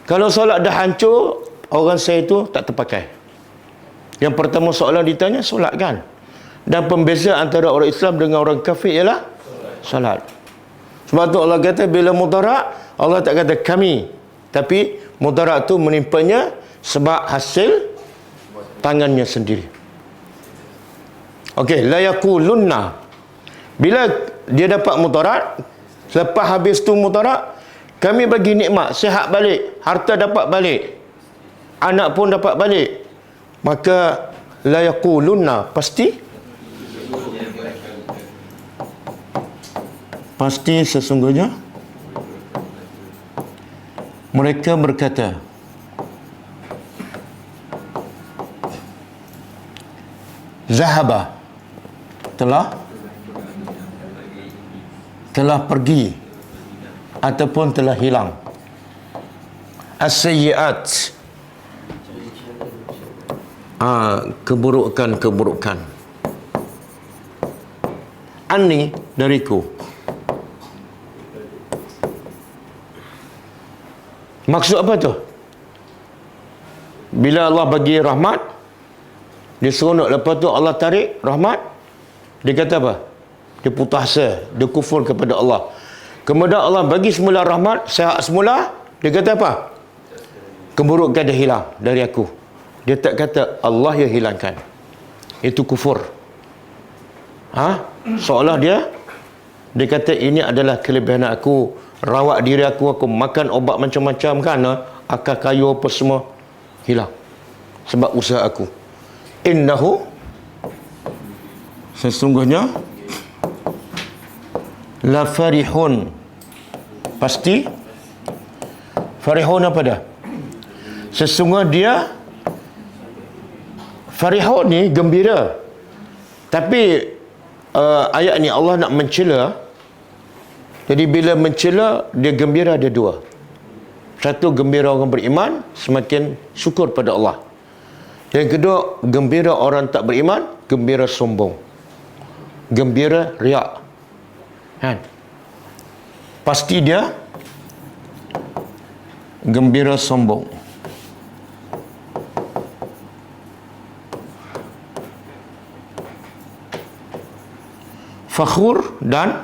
Kalau solat dah hancur, orang sihir itu tak terpakai. Yang pertama soalan ditanya, solat kan? Dan pembeza antara orang Islam dengan orang kafir ialah solat. Sebab tu Allah kata bila mudarat, Allah tak kata kami, tapi mudarat tu menimpanya sebab hasil tangannya sendiri. Okey, la yaqulunna. Bila dia dapat mudarat, selepas habis tu mudarat, kami bagi nikmat, sihat balik, harta dapat balik, anak pun dapat balik, maka la yaqulunna, pasti sesungguhnya mereka berkata, zahaba, telah pergi ataupun telah hilang, as-sayyi'at, keburukan-keburukan, anni, dariku. Maksud apa tu? Bila Allah bagi rahmat, dia seronok, lepas tu Allah tarik rahmat, dia kata apa? Dia putus asa, dia kufur kepada Allah. Kemudian Allah bagi semula rahmat, sihat semula, dia kata apa? Keburukan dia hilang dari aku. Dia tak kata Allah yang hilangkan. Itu kufur. Seolah dia kata ini adalah kelebihan aku, rawat diri aku makan obat macam-macam kan, akar kayu apa semua hilang sebab usaha aku. Innahu, sesungguhnya, la farihun, pasti farihun apa dah? Sesungguhnya dia farihun ni gembira. Tapi ayat ni Allah nak mencela. Jadi bila mencela, dia gembira, ada dua. Satu, gembira orang beriman, semakin syukur pada Allah. Yang kedua, gembira orang tak beriman, gembira sombong, gembira riak. Kan? Pasti dia gembira sombong. Fakhur dan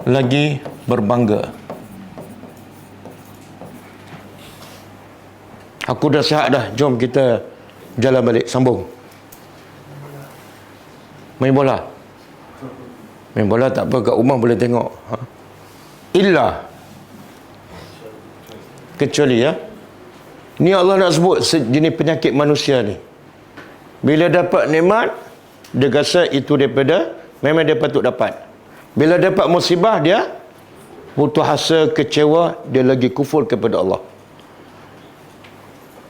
lagi berbangga. Aku dah sihat dah, jom kita jalan balik, sambung. Main bola. Main bola tak apa, kat rumah boleh tengok. Illa, kecuali ya. Ni Allah nak sebut sejenis penyakit manusia ni. Bila dapat nikmat, dia rasa itu daripada, memang dia patut dapat. Bila dapat musibah, dia putus asa, kecewa, dia lagi kufur kepada Allah.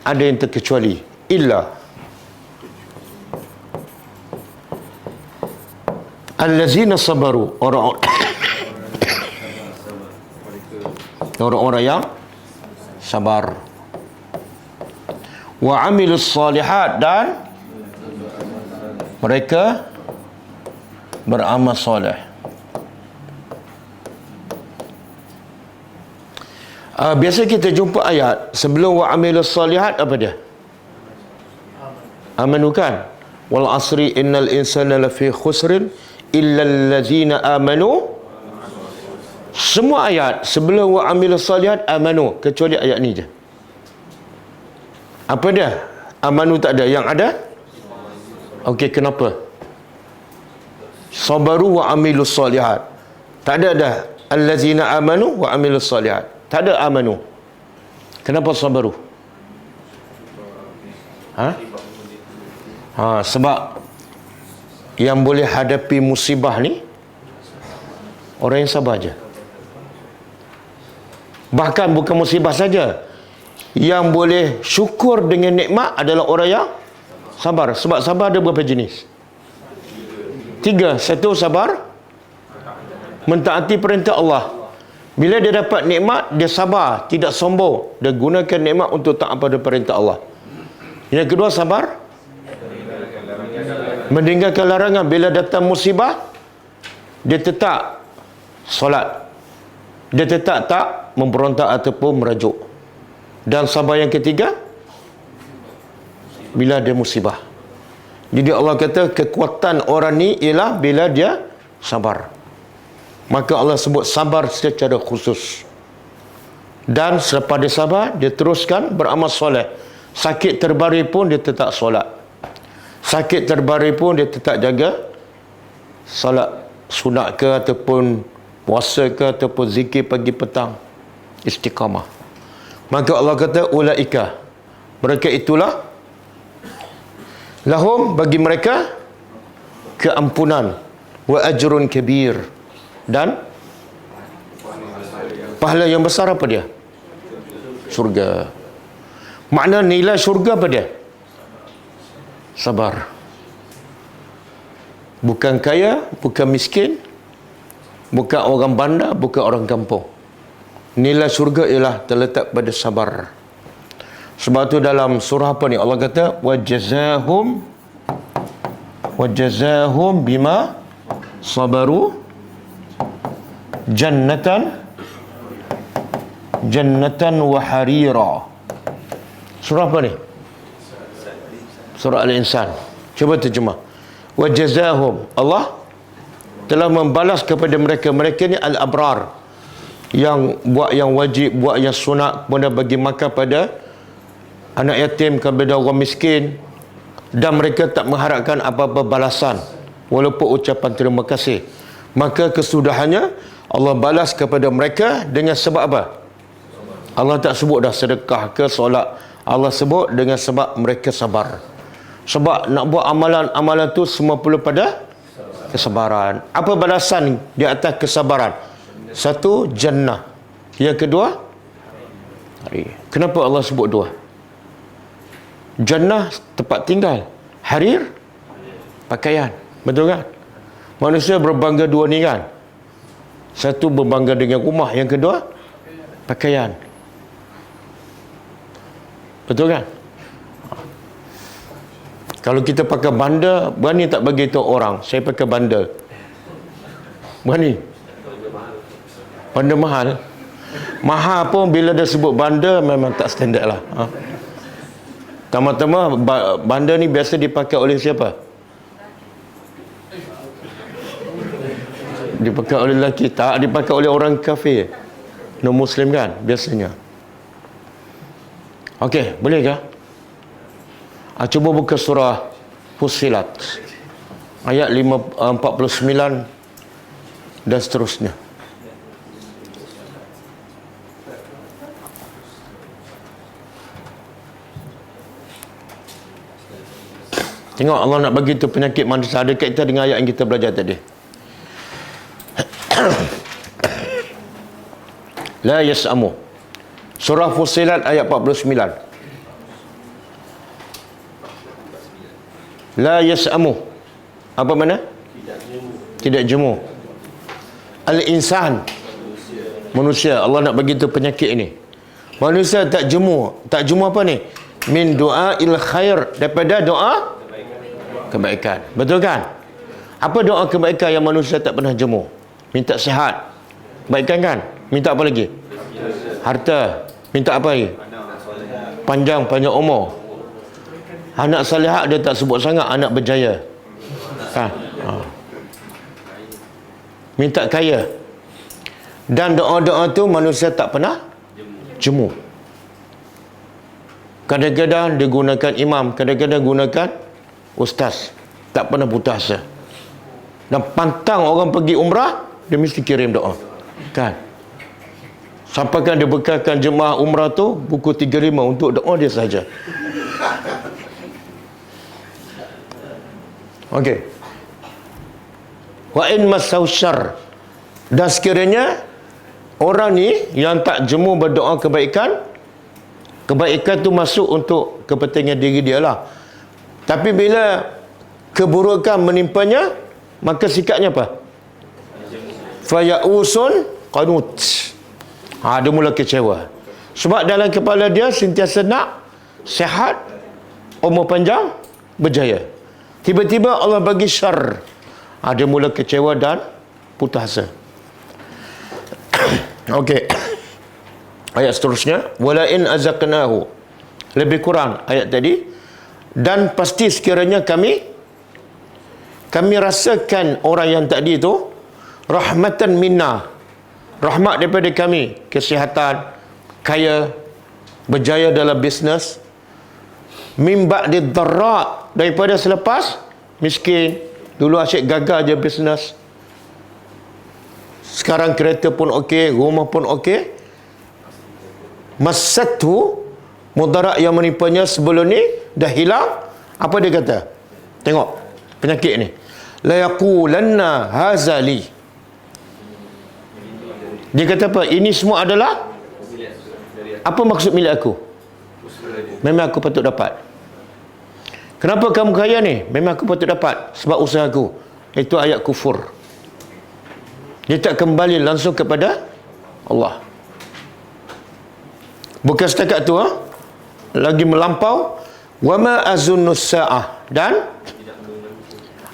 Ada yang terkecuali. Illa allazina sabaru, orang-orang yang sabar. Wa amilus salihat, dan mereka beramal soleh. Biasa kita jumpa ayat sebelum wa amilus salihat, apa dia? Amanu kan? Wal asri innal insana lafi khusrin illa allazina amanu. Semua ayat sebelum wa amilus salihat amanu, kecuali ayat ni je. Apa dia? Amanu tak ada. Yang ada? Okey, kenapa? Sabaru wa amilus salihat. Tak ada dah. Allazina amanu wa amilus salihat. Tak ada amanu. Kenapa sabaru? Sebab yang boleh hadapi musibah ni orang yang sabar je. Bahkan bukan musibah saja, yang boleh syukur dengan nikmat adalah orang yang sabar. Sebab sabar ada berapa jenis? 3. Satu, sabar mentaati perintah Allah. Bila dia dapat nikmat, dia sabar, tidak sombong. Dia gunakan nikmat untuk taat pada perintah Allah. Yang kedua, sabar meninggalkan larangan. Bila datang musibah, dia tetap solat. Dia tetap tak memberontak ataupun merajuk. Dan sabar yang ketiga, bila ada musibah. Jadi Allah kata kekuatan orang ni ialah bila dia sabar. Maka Allah sebut sabar secara khusus. Dan selepas dia sabar, dia teruskan beramal soleh. Sakit terbaring pun dia tetap solat. Sakit terbaring pun dia tetap jaga solat sunat ke, ataupun puasa ke, ataupun zikir pagi petang, istiqamah. Maka Allah kata ulaika, mereka itulah, lahum, bagi mereka, keampunan, wa ajrun kabir, dan pahala yang besar. Apa dia? Syurga. Makna nilai syurga apa dia? Sabar. Bukan kaya, bukan miskin, bukan orang bandar, bukan orang kampung. Nilai syurga ialah terletak pada sabar. Sebab tu dalam surah apa ni? Allah kata wajazahum bima sabaru jannatan wa harira. Surah apa ni? Surah Al-Insan. Cuba terjemah. Wajazahum, Allah telah membalas kepada mereka. Mereka ni al-abrar, yang buat yang wajib, buat yang sunat, kemudian bagi makan pada anak yatim, kepada orang miskin, dan mereka tak mengharapkan apa-apa balasan walaupun ucapan terima kasih. Maka kesudahannya Allah balas kepada mereka dengan sebab apa? Allah tak sebut dah sedekah ke solat. Allah sebut dengan sebab mereka sabar. Sebab nak buat amalan-amalan tu semua perlu pada kesabaran. Apa balasan di atas kesabaran? Satu, jannah. Yang kedua, hari. Kenapa Allah sebut dua? Jannah tempat tinggal, harir pakaian. Betul kan? Manusia berbangga dua ni kan? Satu berbangga dengan rumah, yang kedua pakaian. Betul kan? Kalau kita pakai bandar, berani tak bagi tahu orang saya pakai bandar? Berani? Bandar mahal. Mahal pun bila dia sebut bandar memang tak standard lah. Tama-tama bandar ni biasa dipakai oleh siapa? Dipakai oleh lelaki, tak dipakai oleh orang kafir, non muslim kan biasanya. Okey, boleh ke? Cuba buka surah Fussilat ayat 49 dan seterusnya. Tengok Allah nak bagi tu penyakit manusia, ada kaitan dengan ayat yang kita belajar tadi. La yas'amu. Surah Fussilat ayat 49. La yas'amu. Apa mana? Tidak jemu. Al-insan. Manusia. Allah nak bagi tu penyakit ini. Manusia tak jemu. Tak jemu apa ni? Min du'ail khair. Daripada doa kebaikan. Betul kan? Apa doa kebaikan yang manusia tak pernah jemu? Minta sihat. Kebaikan kan? Minta apa lagi? Harta. Minta apa lagi? Panjang umur. Anak salihah dia tak sebut sangat, anak berjaya. Kan? Minta kaya. Dan doa-doa tu manusia tak pernah jemu. Kadang-kadang dia gunakan imam, kadang-kadang gunakan ustaz. Tak pernah putus asa. Dan pantang orang pergi umrah, dia mesti kirim doa. Kan? Sampaikan dia bekalkan jemaah umrah tu buku 35 untuk doa dia saja. Okey. Wa in masau syarr. Dan sekiranya orang ni yang tak jemu berdoa kebaikan, kebaikan tu masuk untuk kepentingan diri dia lah. Tapi bila keburukan menimpanya, maka sikapnya apa? Fayausun qanut. Dia mula kecewa. Sebab dalam kepala dia sentiasa nak sihat, umur panjang, berjaya. Tiba-tiba Allah bagi syar. Dia mula kecewa dan putus asa. Okey. Ayat seterusnya, wala in azaqnahu. Lebih kurang ayat tadi. Dan pasti sekiranya kami rasakan orang yang tadi itu rahmatan minna, rahmat daripada kami, kesihatan, kaya, berjaya dalam bisnes, min ba'di dharra, daripada selepas miskin. Dulu asyik gagal je bisnes, sekarang kereta pun okey, rumah pun okey. Masathu, mudarat yang menipanya sebelum ni dah hilang. Apa dia kata? Tengok penyakit ni. La yaqulanna hazali. Dia kata apa? Ini semua adalah apa maksud milik aku? Memang aku patut dapat. Kenapa kamu kaya ni? Memang aku patut dapat sebab usaha aku. Itu ayat kufur. Dia tak kembali langsung kepada Allah. Bukan setakat tu, lagi melampau. Wa ma azunnu sa'ah. Dan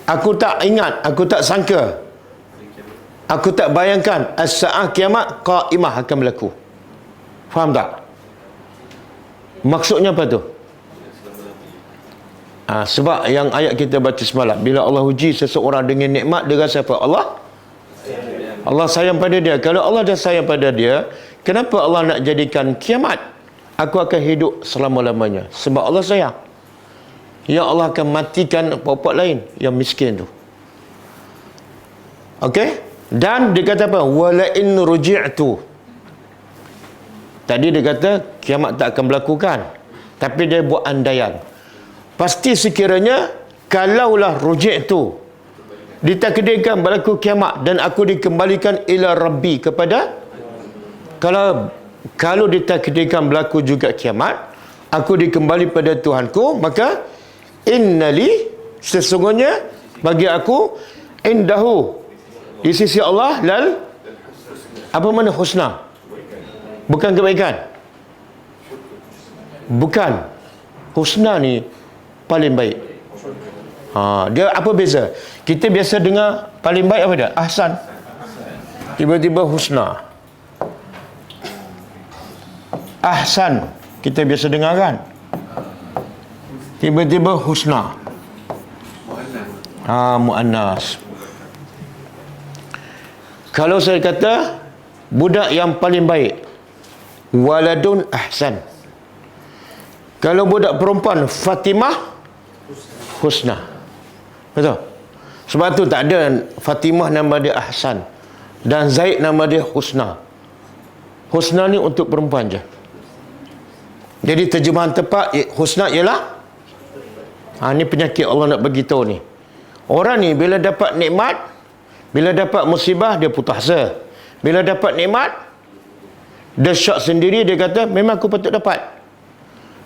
aku tak ingat, aku tak sangka, aku tak bayangkan as-sa'ah, kiamat, qa'imah, akan berlaku. Faham tak? Maksudnya apa tu? Sebab yang ayat kita baca semalam, bila Allah uji seseorang dengan nikmat, dia rasa apa? Allah sayang pada dia. Kalau Allah dah sayang pada dia, kenapa Allah nak jadikan kiamat? Aku akan hidup selama-lamanya. Sebab Allah sayang. Ya Allah akan matikan pokok lain yang miskin tu. Okey? Dan dia kata apa? Wala in ruji'tu. Tadi dia kata kiamat tak akan berlaku kan? Tapi dia buat andaian. Pasti sekiranya kalaulah ruji'tu, ditakdirkan berlaku kiamat dan aku dikembalikan ila rabbi, kepada, kalau ditakdirkan berlaku juga kiamat, aku dikembali pada Tuhanku, maka innali, sesungguhnya bagi aku, indahu, di sisi Allah, lal, apa mana husna? Bukan kebaikan. Bukan. Husna ni paling baik. Dia apa beza? Kita biasa dengar paling baik apa dia? Ahsan. Tiba-tiba husna. Ahsan kita biasa dengar kan? Tiba-tiba husna. Muannas. Kalau saya kata budak yang paling baik, waladun ahsan. Kalau budak perempuan, Fatimah husna. Betul? Sebab tu tak ada Fatimah nama dia Ahsan dan Zaid nama dia Husna. Husna ni untuk perempuan je. Jadi terjemahan tepat husna ialah ni penyakit Allah nak bagi tahu ni. Orang ni bila dapat nikmat, bila dapat musibah dia putus asa. Bila dapat nikmat dia syok sendiri, dia kata memang aku patut dapat.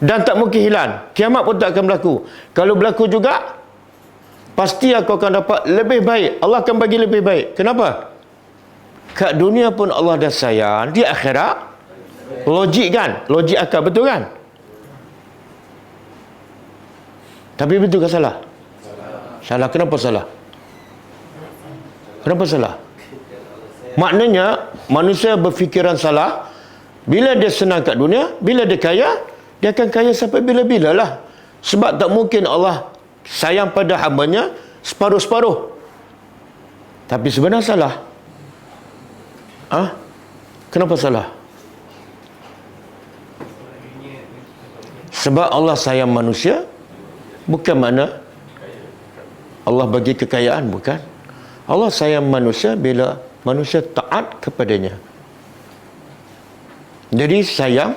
Dan tak mungkin hilang. Kiamat pun tak akan berlaku. Kalau berlaku juga, pasti aku akan dapat lebih baik. Allah akan bagi lebih baik. Kenapa? Kat dunia pun Allah dah sayang. Di akhirat, logik kan? Logik akal, betul kan? Tapi betul ke salah? Salah. Kenapa salah? Kenapa salah? Maknanya, manusia berfikiran salah. Bila dia senang kat dunia, bila dia kaya, dia akan kaya sampai bila-bila lah. Sebab tak mungkin Allah sayang pada hambanya separuh-separuh. Tapi sebenarnya salah. Kenapa salah? Sebab Allah sayang manusia, bukan mana Allah bagi kekayaan, bukan. Allah sayang manusia bila manusia taat kepadanya. Jadi sayang,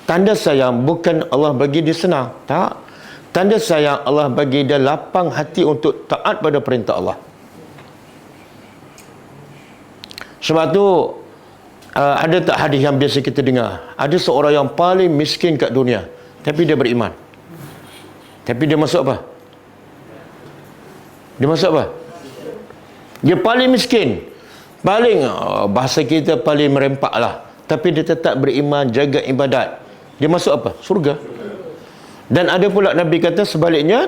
tanda sayang bukan Allah bagi dia senang. Tak. Tanda sayang Allah bagi dia lapang hati untuk taat pada perintah Allah. Sebab tu ada tak hadis yang biasa kita dengar? Ada seorang yang paling miskin kat dunia, tapi dia beriman. Tapi dia masuk apa? Dia masuk apa? Dia paling miskin. Paling, bahasa kita paling merempak lah. Tapi dia tetap beriman, jaga ibadat. Dia masuk apa? Surga. Dan ada pula Nabi kata sebaliknya,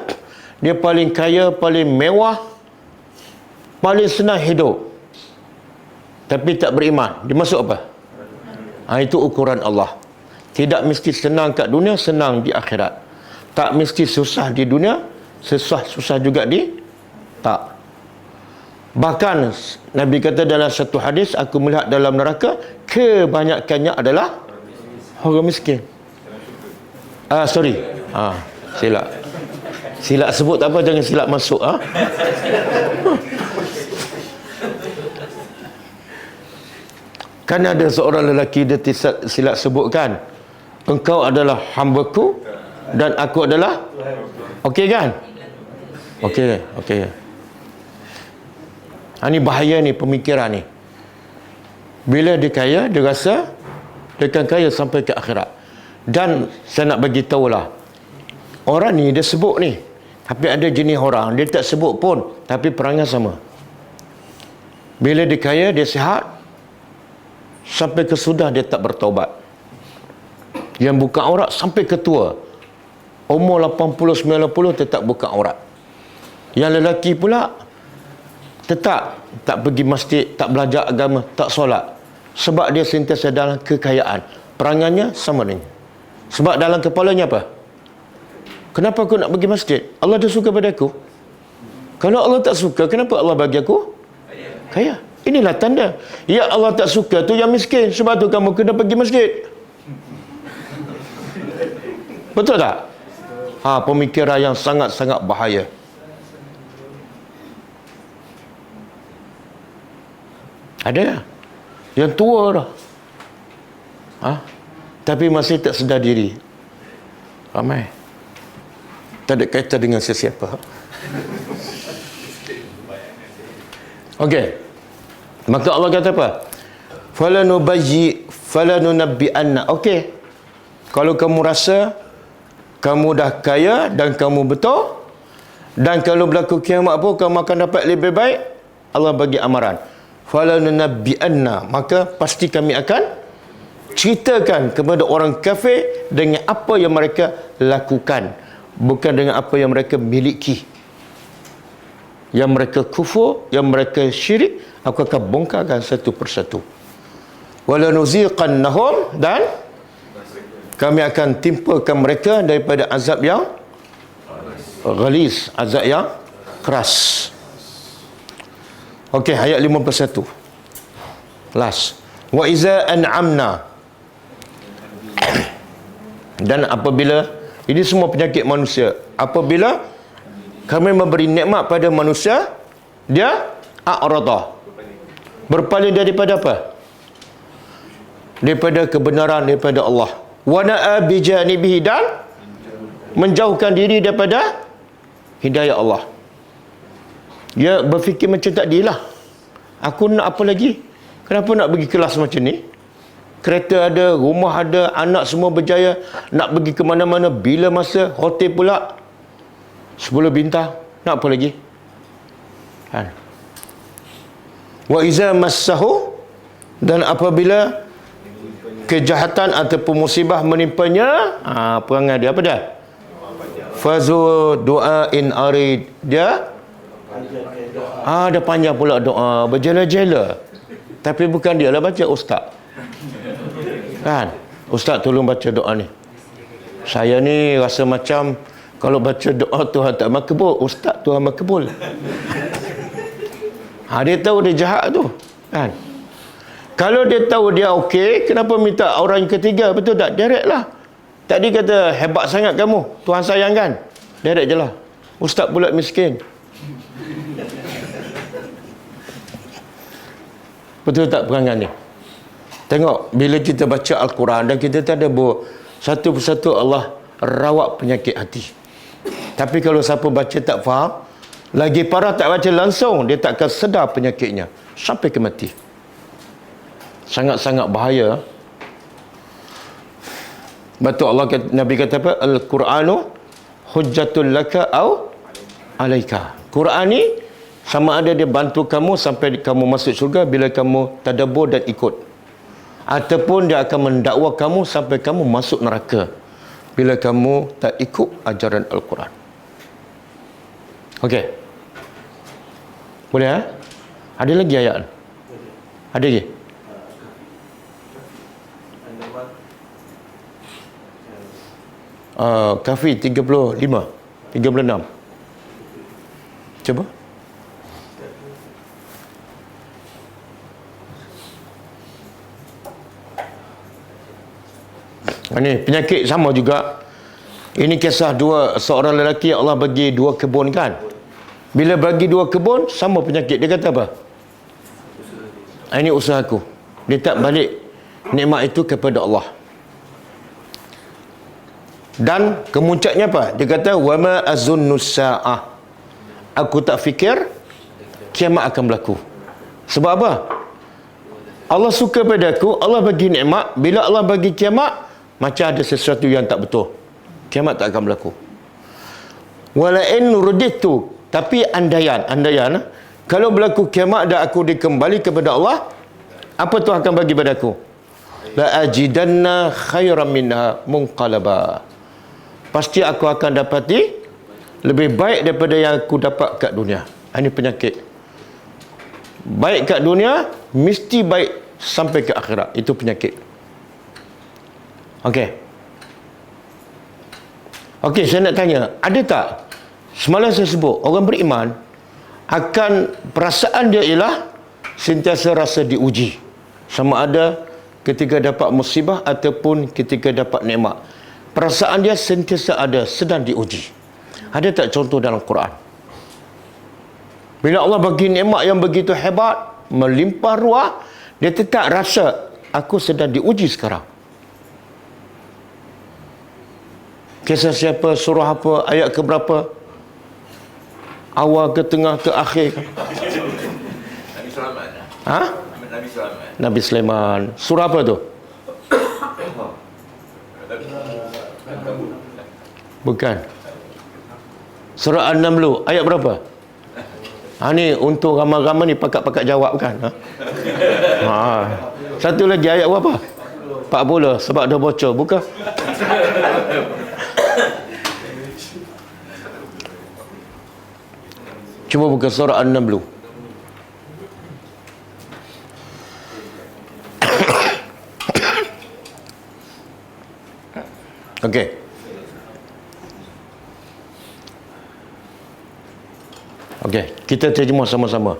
dia paling kaya, paling mewah, paling senang hidup, tapi tak beriman. Dia masuk apa? Itu ukuran Allah. Tidak mesti senang kat dunia, senang di akhirat. Tak mesti susah di dunia, susah juga di tak. Bahkan Nabi kata dalam satu hadis, aku melihat dalam neraka kebanyakannya adalah orang miskin. Silap sebut tak apa, jangan silap masuk. Kan ada seorang lelaki dia silap sebutkan, engkau adalah hamba-Ku dan aku adalah, okey kan? Okey. Ini bahaya ni pemikiran ni. Bila dia kaya, dia rasa dia akan kaya sampai ke akhirat. Dan saya nak bagi tahulah, orang ni dia sebut ni, tapi ada jenis orang dia tak sebut pun, tapi perangai sama. Bila dia kaya, dia sihat, sampai ke sudah dia tak bertaubat. Yang buka aurat sampai ke tua, umur 80-90 tetap buka aurat. Yang lelaki pula tetap tak pergi masjid, tak belajar agama, tak solat. Sebab dia sentiasa dalam kekayaan. Perangainya sama dengan. Sebab dalam kepalanya apa? Kenapa aku nak pergi masjid? Allah dah suka pada aku. Kalau Allah tak suka, kenapa Allah bagi aku kaya? Inilah tanda. Ya Allah tak suka tu yang miskin. Sebab tu kamu kena pergi masjid. Betul tak? Pemikiran yang sangat-sangat bahaya. Ada yang tua dah, tapi masih tak sedar diri. Ramai. Tak ada kaitan dengan sesiapa. Okey. Maka Allah kata apa? Falanunabbi'anna. Okey. Kalau kamu rasa kamu dah kaya dan kamu betul, dan kalau berlaku kiamat pun kamu akan dapat lebih baik, Allah bagi amaran. Falanunabbi'anna, maka pasti kami akan ceritakan kepada orang kafir dengan apa yang mereka lakukan, bukan dengan apa yang mereka miliki. Yang mereka kufur, yang mereka syirik, aku akan bongkarkan satu persatu. Walanuziqannahum, dan kami akan timpakan mereka daripada azab yang ghalis, azab yang keras. Okey, ayat 51. Last. Wa iza an'amna. Dan apabila, ini semua penyakit manusia, apabila kami memberi nikmat pada manusia, dia a'rada, berpaling daripada apa? Daripada kebenaran, daripada Allah. Wa na'a bijanibihi, dan menjauhkan diri daripada hidayah Allah. Dia berfikir macam tak dia lah. Aku nak apa lagi? Kenapa nak pergi kelas macam ni? Kereta ada, rumah ada, anak semua berjaya, nak pergi ke mana-mana, bila masa, hotel pula 10 bintang, nak apa lagi? Kan? Wa iza massahu, dan apabila kejahatan ataupun musibah menimpanya, perangai dia apa dah? Fazu du'ain arid, dia dah panjang pula doa, berjela-jela. Tapi bukan dia lah baca, ustaz. Kan? Ustaz tolong baca doa ni. Saya ni rasa macam kalau baca doa Tuhan tak makbul, ustaz Tuhan makbul. Dia tahu dia jahat tu. Kan? Kalau dia tahu dia okey, kenapa minta orang yang ketiga? Betul tak? Direct lah. Tadi kata hebat sangat kamu, Tuhan sayang kan? Direct je lah. Ustaz pula miskin. Betul tak perangai ni? Tengok, bila kita baca Al-Quran dan kita tadabbur, satu persatu Allah rawat penyakit hati. Tapi kalau siapa baca tak faham, lagi parah tak baca langsung, dia tak akan sedar penyakitnya sampai ke mati. Sangat-sangat bahaya. Betul Allah kata, Nabi kata apa? Al-Quranu hujjatul laka au alaika. Quran ni sama ada dia bantu kamu sampai kamu masuk syurga bila kamu tadabbur dan ikut, ataupun dia akan mendakwa kamu sampai kamu masuk neraka bila kamu tak ikut ajaran Al-Quran. Okey. Boleh Ada lagi ayat? Ada lagi? Kahfi 35, 36. Cuba. Ini penyakit sama juga. Ini kisah seorang lelaki Allah bagi 2 kebun kan. Bila bagi 2 kebun, sama penyakit. Dia kata apa? Ini usahaku. Dia tak balik nikmat itu kepada Allah. Dan kemuncaknya apa? Dia kata wa ma azunnu sa'ah. Aku tak fikir kiamat akan berlaku. Sebab apa? Allah suka padaku, Allah bagi nikmat. Bila Allah bagi kiamat, macam ada sesuatu yang tak betul. Kiamat tak akan berlaku. Walain ruditu, tapi andaian, kalau berlaku kiamat dan aku dikembali kepada Allah, apa tu akan bagi padaku? La ajidanna khairan minha munqalaba. Pasti aku akan dapati lebih baik daripada yang aku dapat kat dunia. Ini penyakit. Baik kat dunia, mesti baik sampai ke akhirat. Itu penyakit. Okey. Okey, saya nak tanya, ada tak? Semalam saya sebut, orang beriman akan perasaan dia ialah sentiasa rasa diuji. Sama ada ketika dapat musibah ataupun ketika dapat nikmat. Perasaan dia sentiasa ada, sedang diuji. Ada tak contoh dalam Quran? Bila Allah bagi nikmat yang begitu hebat, melimpah ruah, dia tetap rasa aku sedang diuji sekarang. Kisah siapa, surah apa, ayat ke berapa, awal ke tengah ke akhir? Nabi Sulaiman. Nabi Sulaiman. Nabi Sulaiman. Surah apa tu? Bukan. Surah An-Naml, ayat berapa? Ni untuk ramai-ramai ni pakat-pakat jawab kan? Satu lagi ayat berapa? 40, sebab dah bocor. Buka. Cuba buka surah An-Naml. Okey. Okey, kita terjemah sama-sama.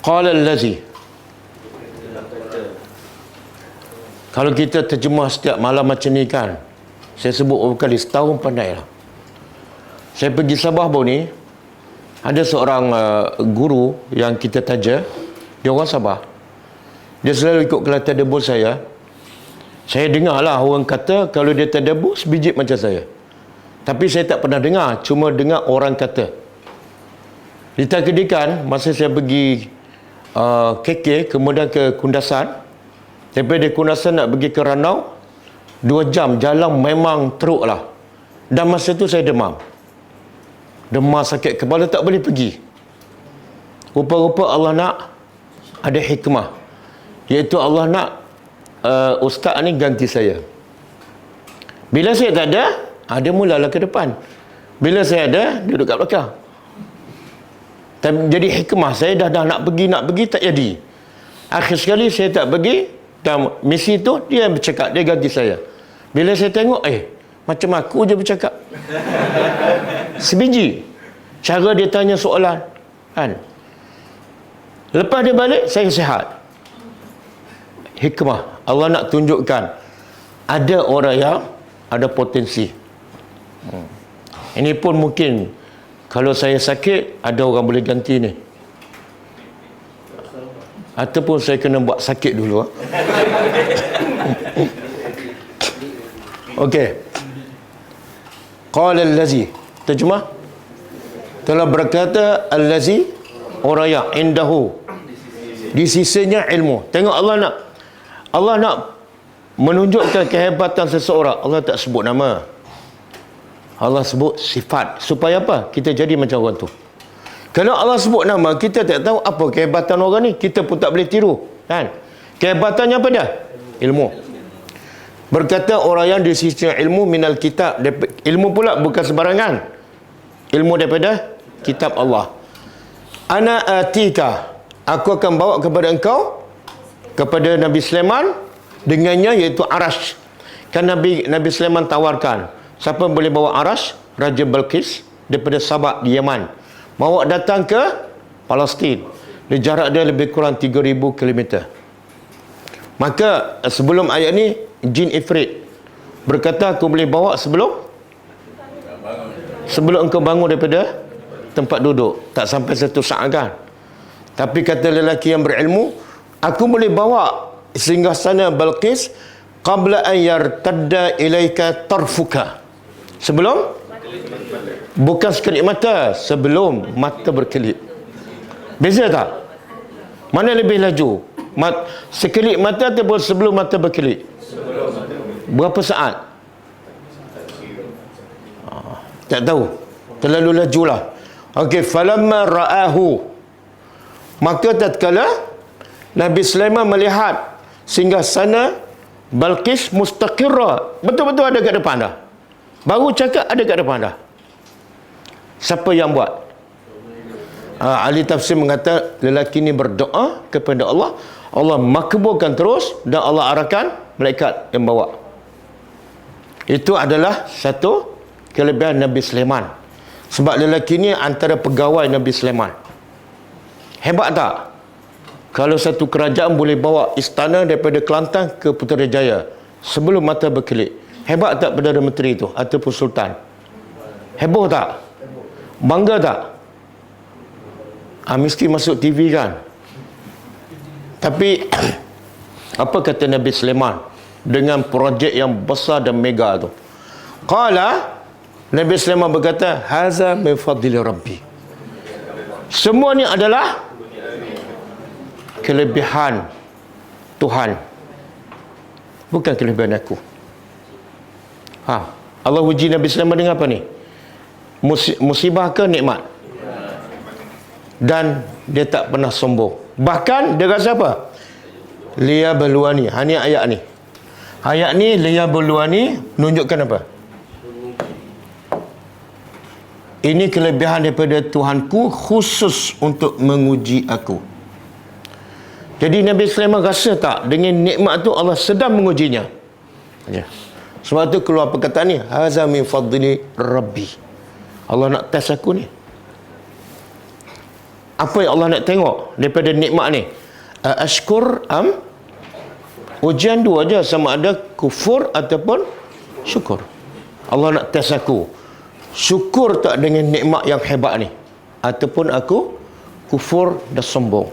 Qala allazi. Kalau kita terjemah setiap malam macam ni kan, saya sebut beberapa kali, setahun pandai lah. Saya pergi Sabah baru ni, ada seorang guru yang kita taja, dia orang Sabah. Dia selalu ikut kelas tadabbur saya. Saya dengar lah orang kata kalau dia tadabbur sebiji macam saya. Tapi saya tak pernah dengar, cuma dengar orang kata. Ditakdirkan masa saya pergi KK, kemudian ke Kundasan. Daripada Kundasan nak pergi ke Ranau, 2 jam jalan memang teruk lah. Dan masa tu saya demam. Demam sakit kepala, tak boleh pergi. Rupa-rupa Allah nak ada hikmah. Iaitu Allah nak ustaz ni ganti saya. Bila saya tak ada, dia mulalah ke depan. Bila saya ada, dia duduk kat belakang. Jadi hikmah saya dah nak pergi tak jadi. Akhir sekali saya tak pergi. Dan misi tu dia yang bercakap, dia ganti saya. Bila saya tengok, macam aku je bercakap. Sebiji cara dia tanya soalan kan. Lepas dia balik, saya sihat. Hikmah Allah nak tunjukkan ada orang yang ada potensi. Ini pun mungkin kalau saya sakit, ada orang boleh ganti ni. Ataupun saya kena buat sakit dulu. Okey. Qala allazi. Terjemah. Telah berkata allazi, orang yang indahu, di sisinya ilmu. Tengok Allah nak menunjukkan kehebatan seseorang. Allah tak sebut nama. Allah sebut sifat. Supaya apa? Kita jadi macam orang tu. Kalau Allah sebut nama, kita tak tahu apa kehebatan orang ni, kita pun tak boleh tiru, kan? Kehebatannya apa dah? Ilmu. Berkata orang yang di sisi ilmu minal kitab. Ilmu pula bukan sembarangan. Ilmu daripada kitab Allah. Ana atika, aku akan bawa kepada engkau, kepada Nabi Sulaiman, dengannya iaitu Arash. Kan Nabi Sulaiman tawarkan, siapa boleh bawa Arash? Raja Balqis daripada Sabah di Yaman. Bawa datang ke Palestin. Jarak dia lebih kurang 3,000 km. Maka sebelum ayat ni, jin Ifrit berkata, aku boleh bawa sebelum engkau bangun daripada tempat duduk. Tak sampai 1 saat kan. Tapi kata lelaki yang berilmu, aku boleh bawa singgasana Balqis qabla an yartadda ilaika tarfuka. Sebelum, bukan sekelip mata, sebelum mata berkelip. Beza tak? Mana lebih laju? Sekelip mata ataupun sebelum mata berkelip? Berapa saat? Tak tahu. Terlalu laju lah. Okey, falamma ra'ahu, maka tatkala Nabi Sulaiman melihat singgasana Balqis mustaqirra, betul-betul ada kat depan dah. Baru cakap ada kat depan dah. Siapa yang buat? Ahli tafsir mengata lelaki ni berdoa kepada Allah, Allah makbulkan terus dan Allah arahkan malaikat yang bawa. Itu adalah satu kelebihan Nabi Sulaiman. Sebab lelaki ni antara pegawai Nabi Sulaiman. Hebat tak? Kalau satu kerajaan boleh bawa istana daripada Kelantan ke Putrajaya sebelum mata berkelip. Hebat tak Perdana Menteri itu ataupun Sultan? Heboh tak? Bangga tak? Mesti masuk TV kan? Tapi apa kata Nabi Sulaiman dengan projek yang besar dan mega tu? Qala, Nabi Sulaiman berkata, haza min fadli rabbi. Semua ni adalah kelebihan Tuhan, bukan kelebihan aku. Allah uji Nabi Sulaiman dengan apa ni? Musibah ke nikmat? Dan dia tak pernah sombong. Bahkan dia rasa apa? Liyabluwani. Ni ayat ni. Ayat ni liyabluwani menunjukkan apa? Ini kelebihan daripada Tuhanku khusus untuk menguji aku. Jadi Nabi Sulaiman rasa tak dengan nikmat tu Allah sedang mengujinya. Ya. Sebab tu keluar perkataan ni, haza min fadli rabbi. Allah nak test aku ni. Apa yang Allah nak tengok daripada nikmat ni? Ashkur am? Ujian dua aja, sama ada kufur ataupun syukur. Allah nak test aku. Syukur tak dengan nikmat yang hebat ni? Ataupun aku kufur dan sombong.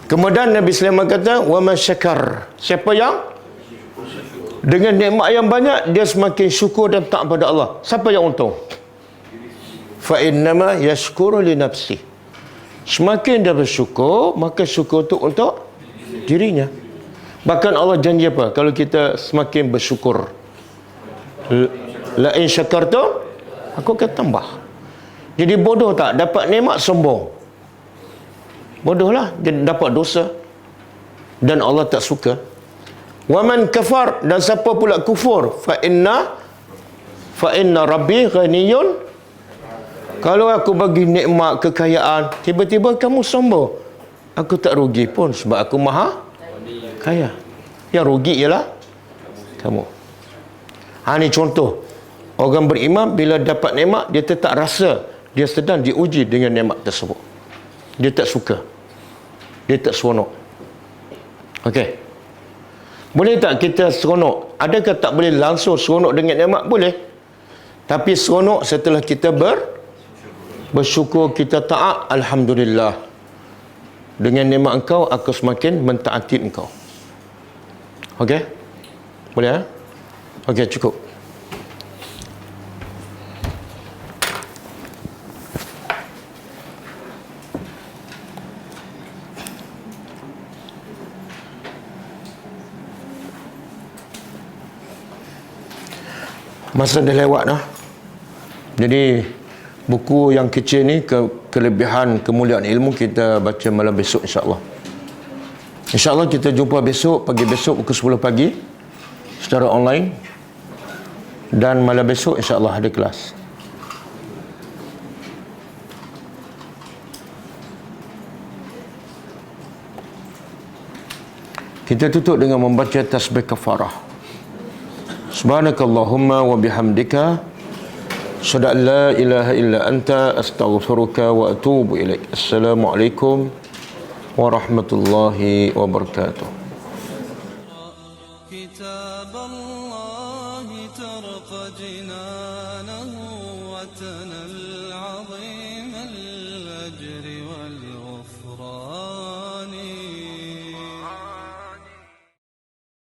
Kemudian Nabi Sulaiman kata, wa man syakar. Siapa yang dengan nikmat yang banyak dia semakin syukur dan taat pada Allah, siapa yang untung? Fa innama yashkuru li nafsi. Semakin dia bersyukur, maka syukur tu untuk dirinya. Bahkan Allah janji apa? Kalau kita semakin bersyukur, la in syakartum, aku akan tambah. Jadi bodoh tak dapat nikmat sombong? Bodohlah, dia dapat dosa dan Allah tak suka. Wa man kafar, dan siapa pula kufur, fa inna rabbi ghaniyun. Kalau aku bagi nikmat kekayaan, tiba-tiba kamu sombong, aku tak rugi pun sebab aku maha kaya. Yang rugi ialah kamu. Ini contoh orang beriman bila dapat nikmat, dia tetap rasa dia sedang diuji dengan nikmat tersebut. Dia tak suka, dia tak seronok. Okey, boleh tak kita seronok? Adakah tak boleh langsung seronok dengan nikmat? Boleh. Tapi seronok setelah kita bersyukur, kita taat. Alhamdulillah, dengan nikmat engkau aku semakin mentaati engkau. Okey? Boleh? Okey, cukup. Masa dah lewat dah. Jadi buku yang kecil ni, kelebihan kemuliaan ilmu, kita baca malam besok insya-Allah. InsyaAllah kita jumpa besok, pagi besok pukul 10 pagi secara online. Dan malam besok insyaAllah ada kelas. Kita tutup dengan membaca tasbih kafarah. Subhanakallahumma wa bihamdika, asyhadu an la ilaha illa anta, astaghfiruka wa atubu ilaik. Assalamualaikum warahmatullahi wabarakatuh. كتاب الله ترقى جنانه وتنى العظيم الأجر والغفران.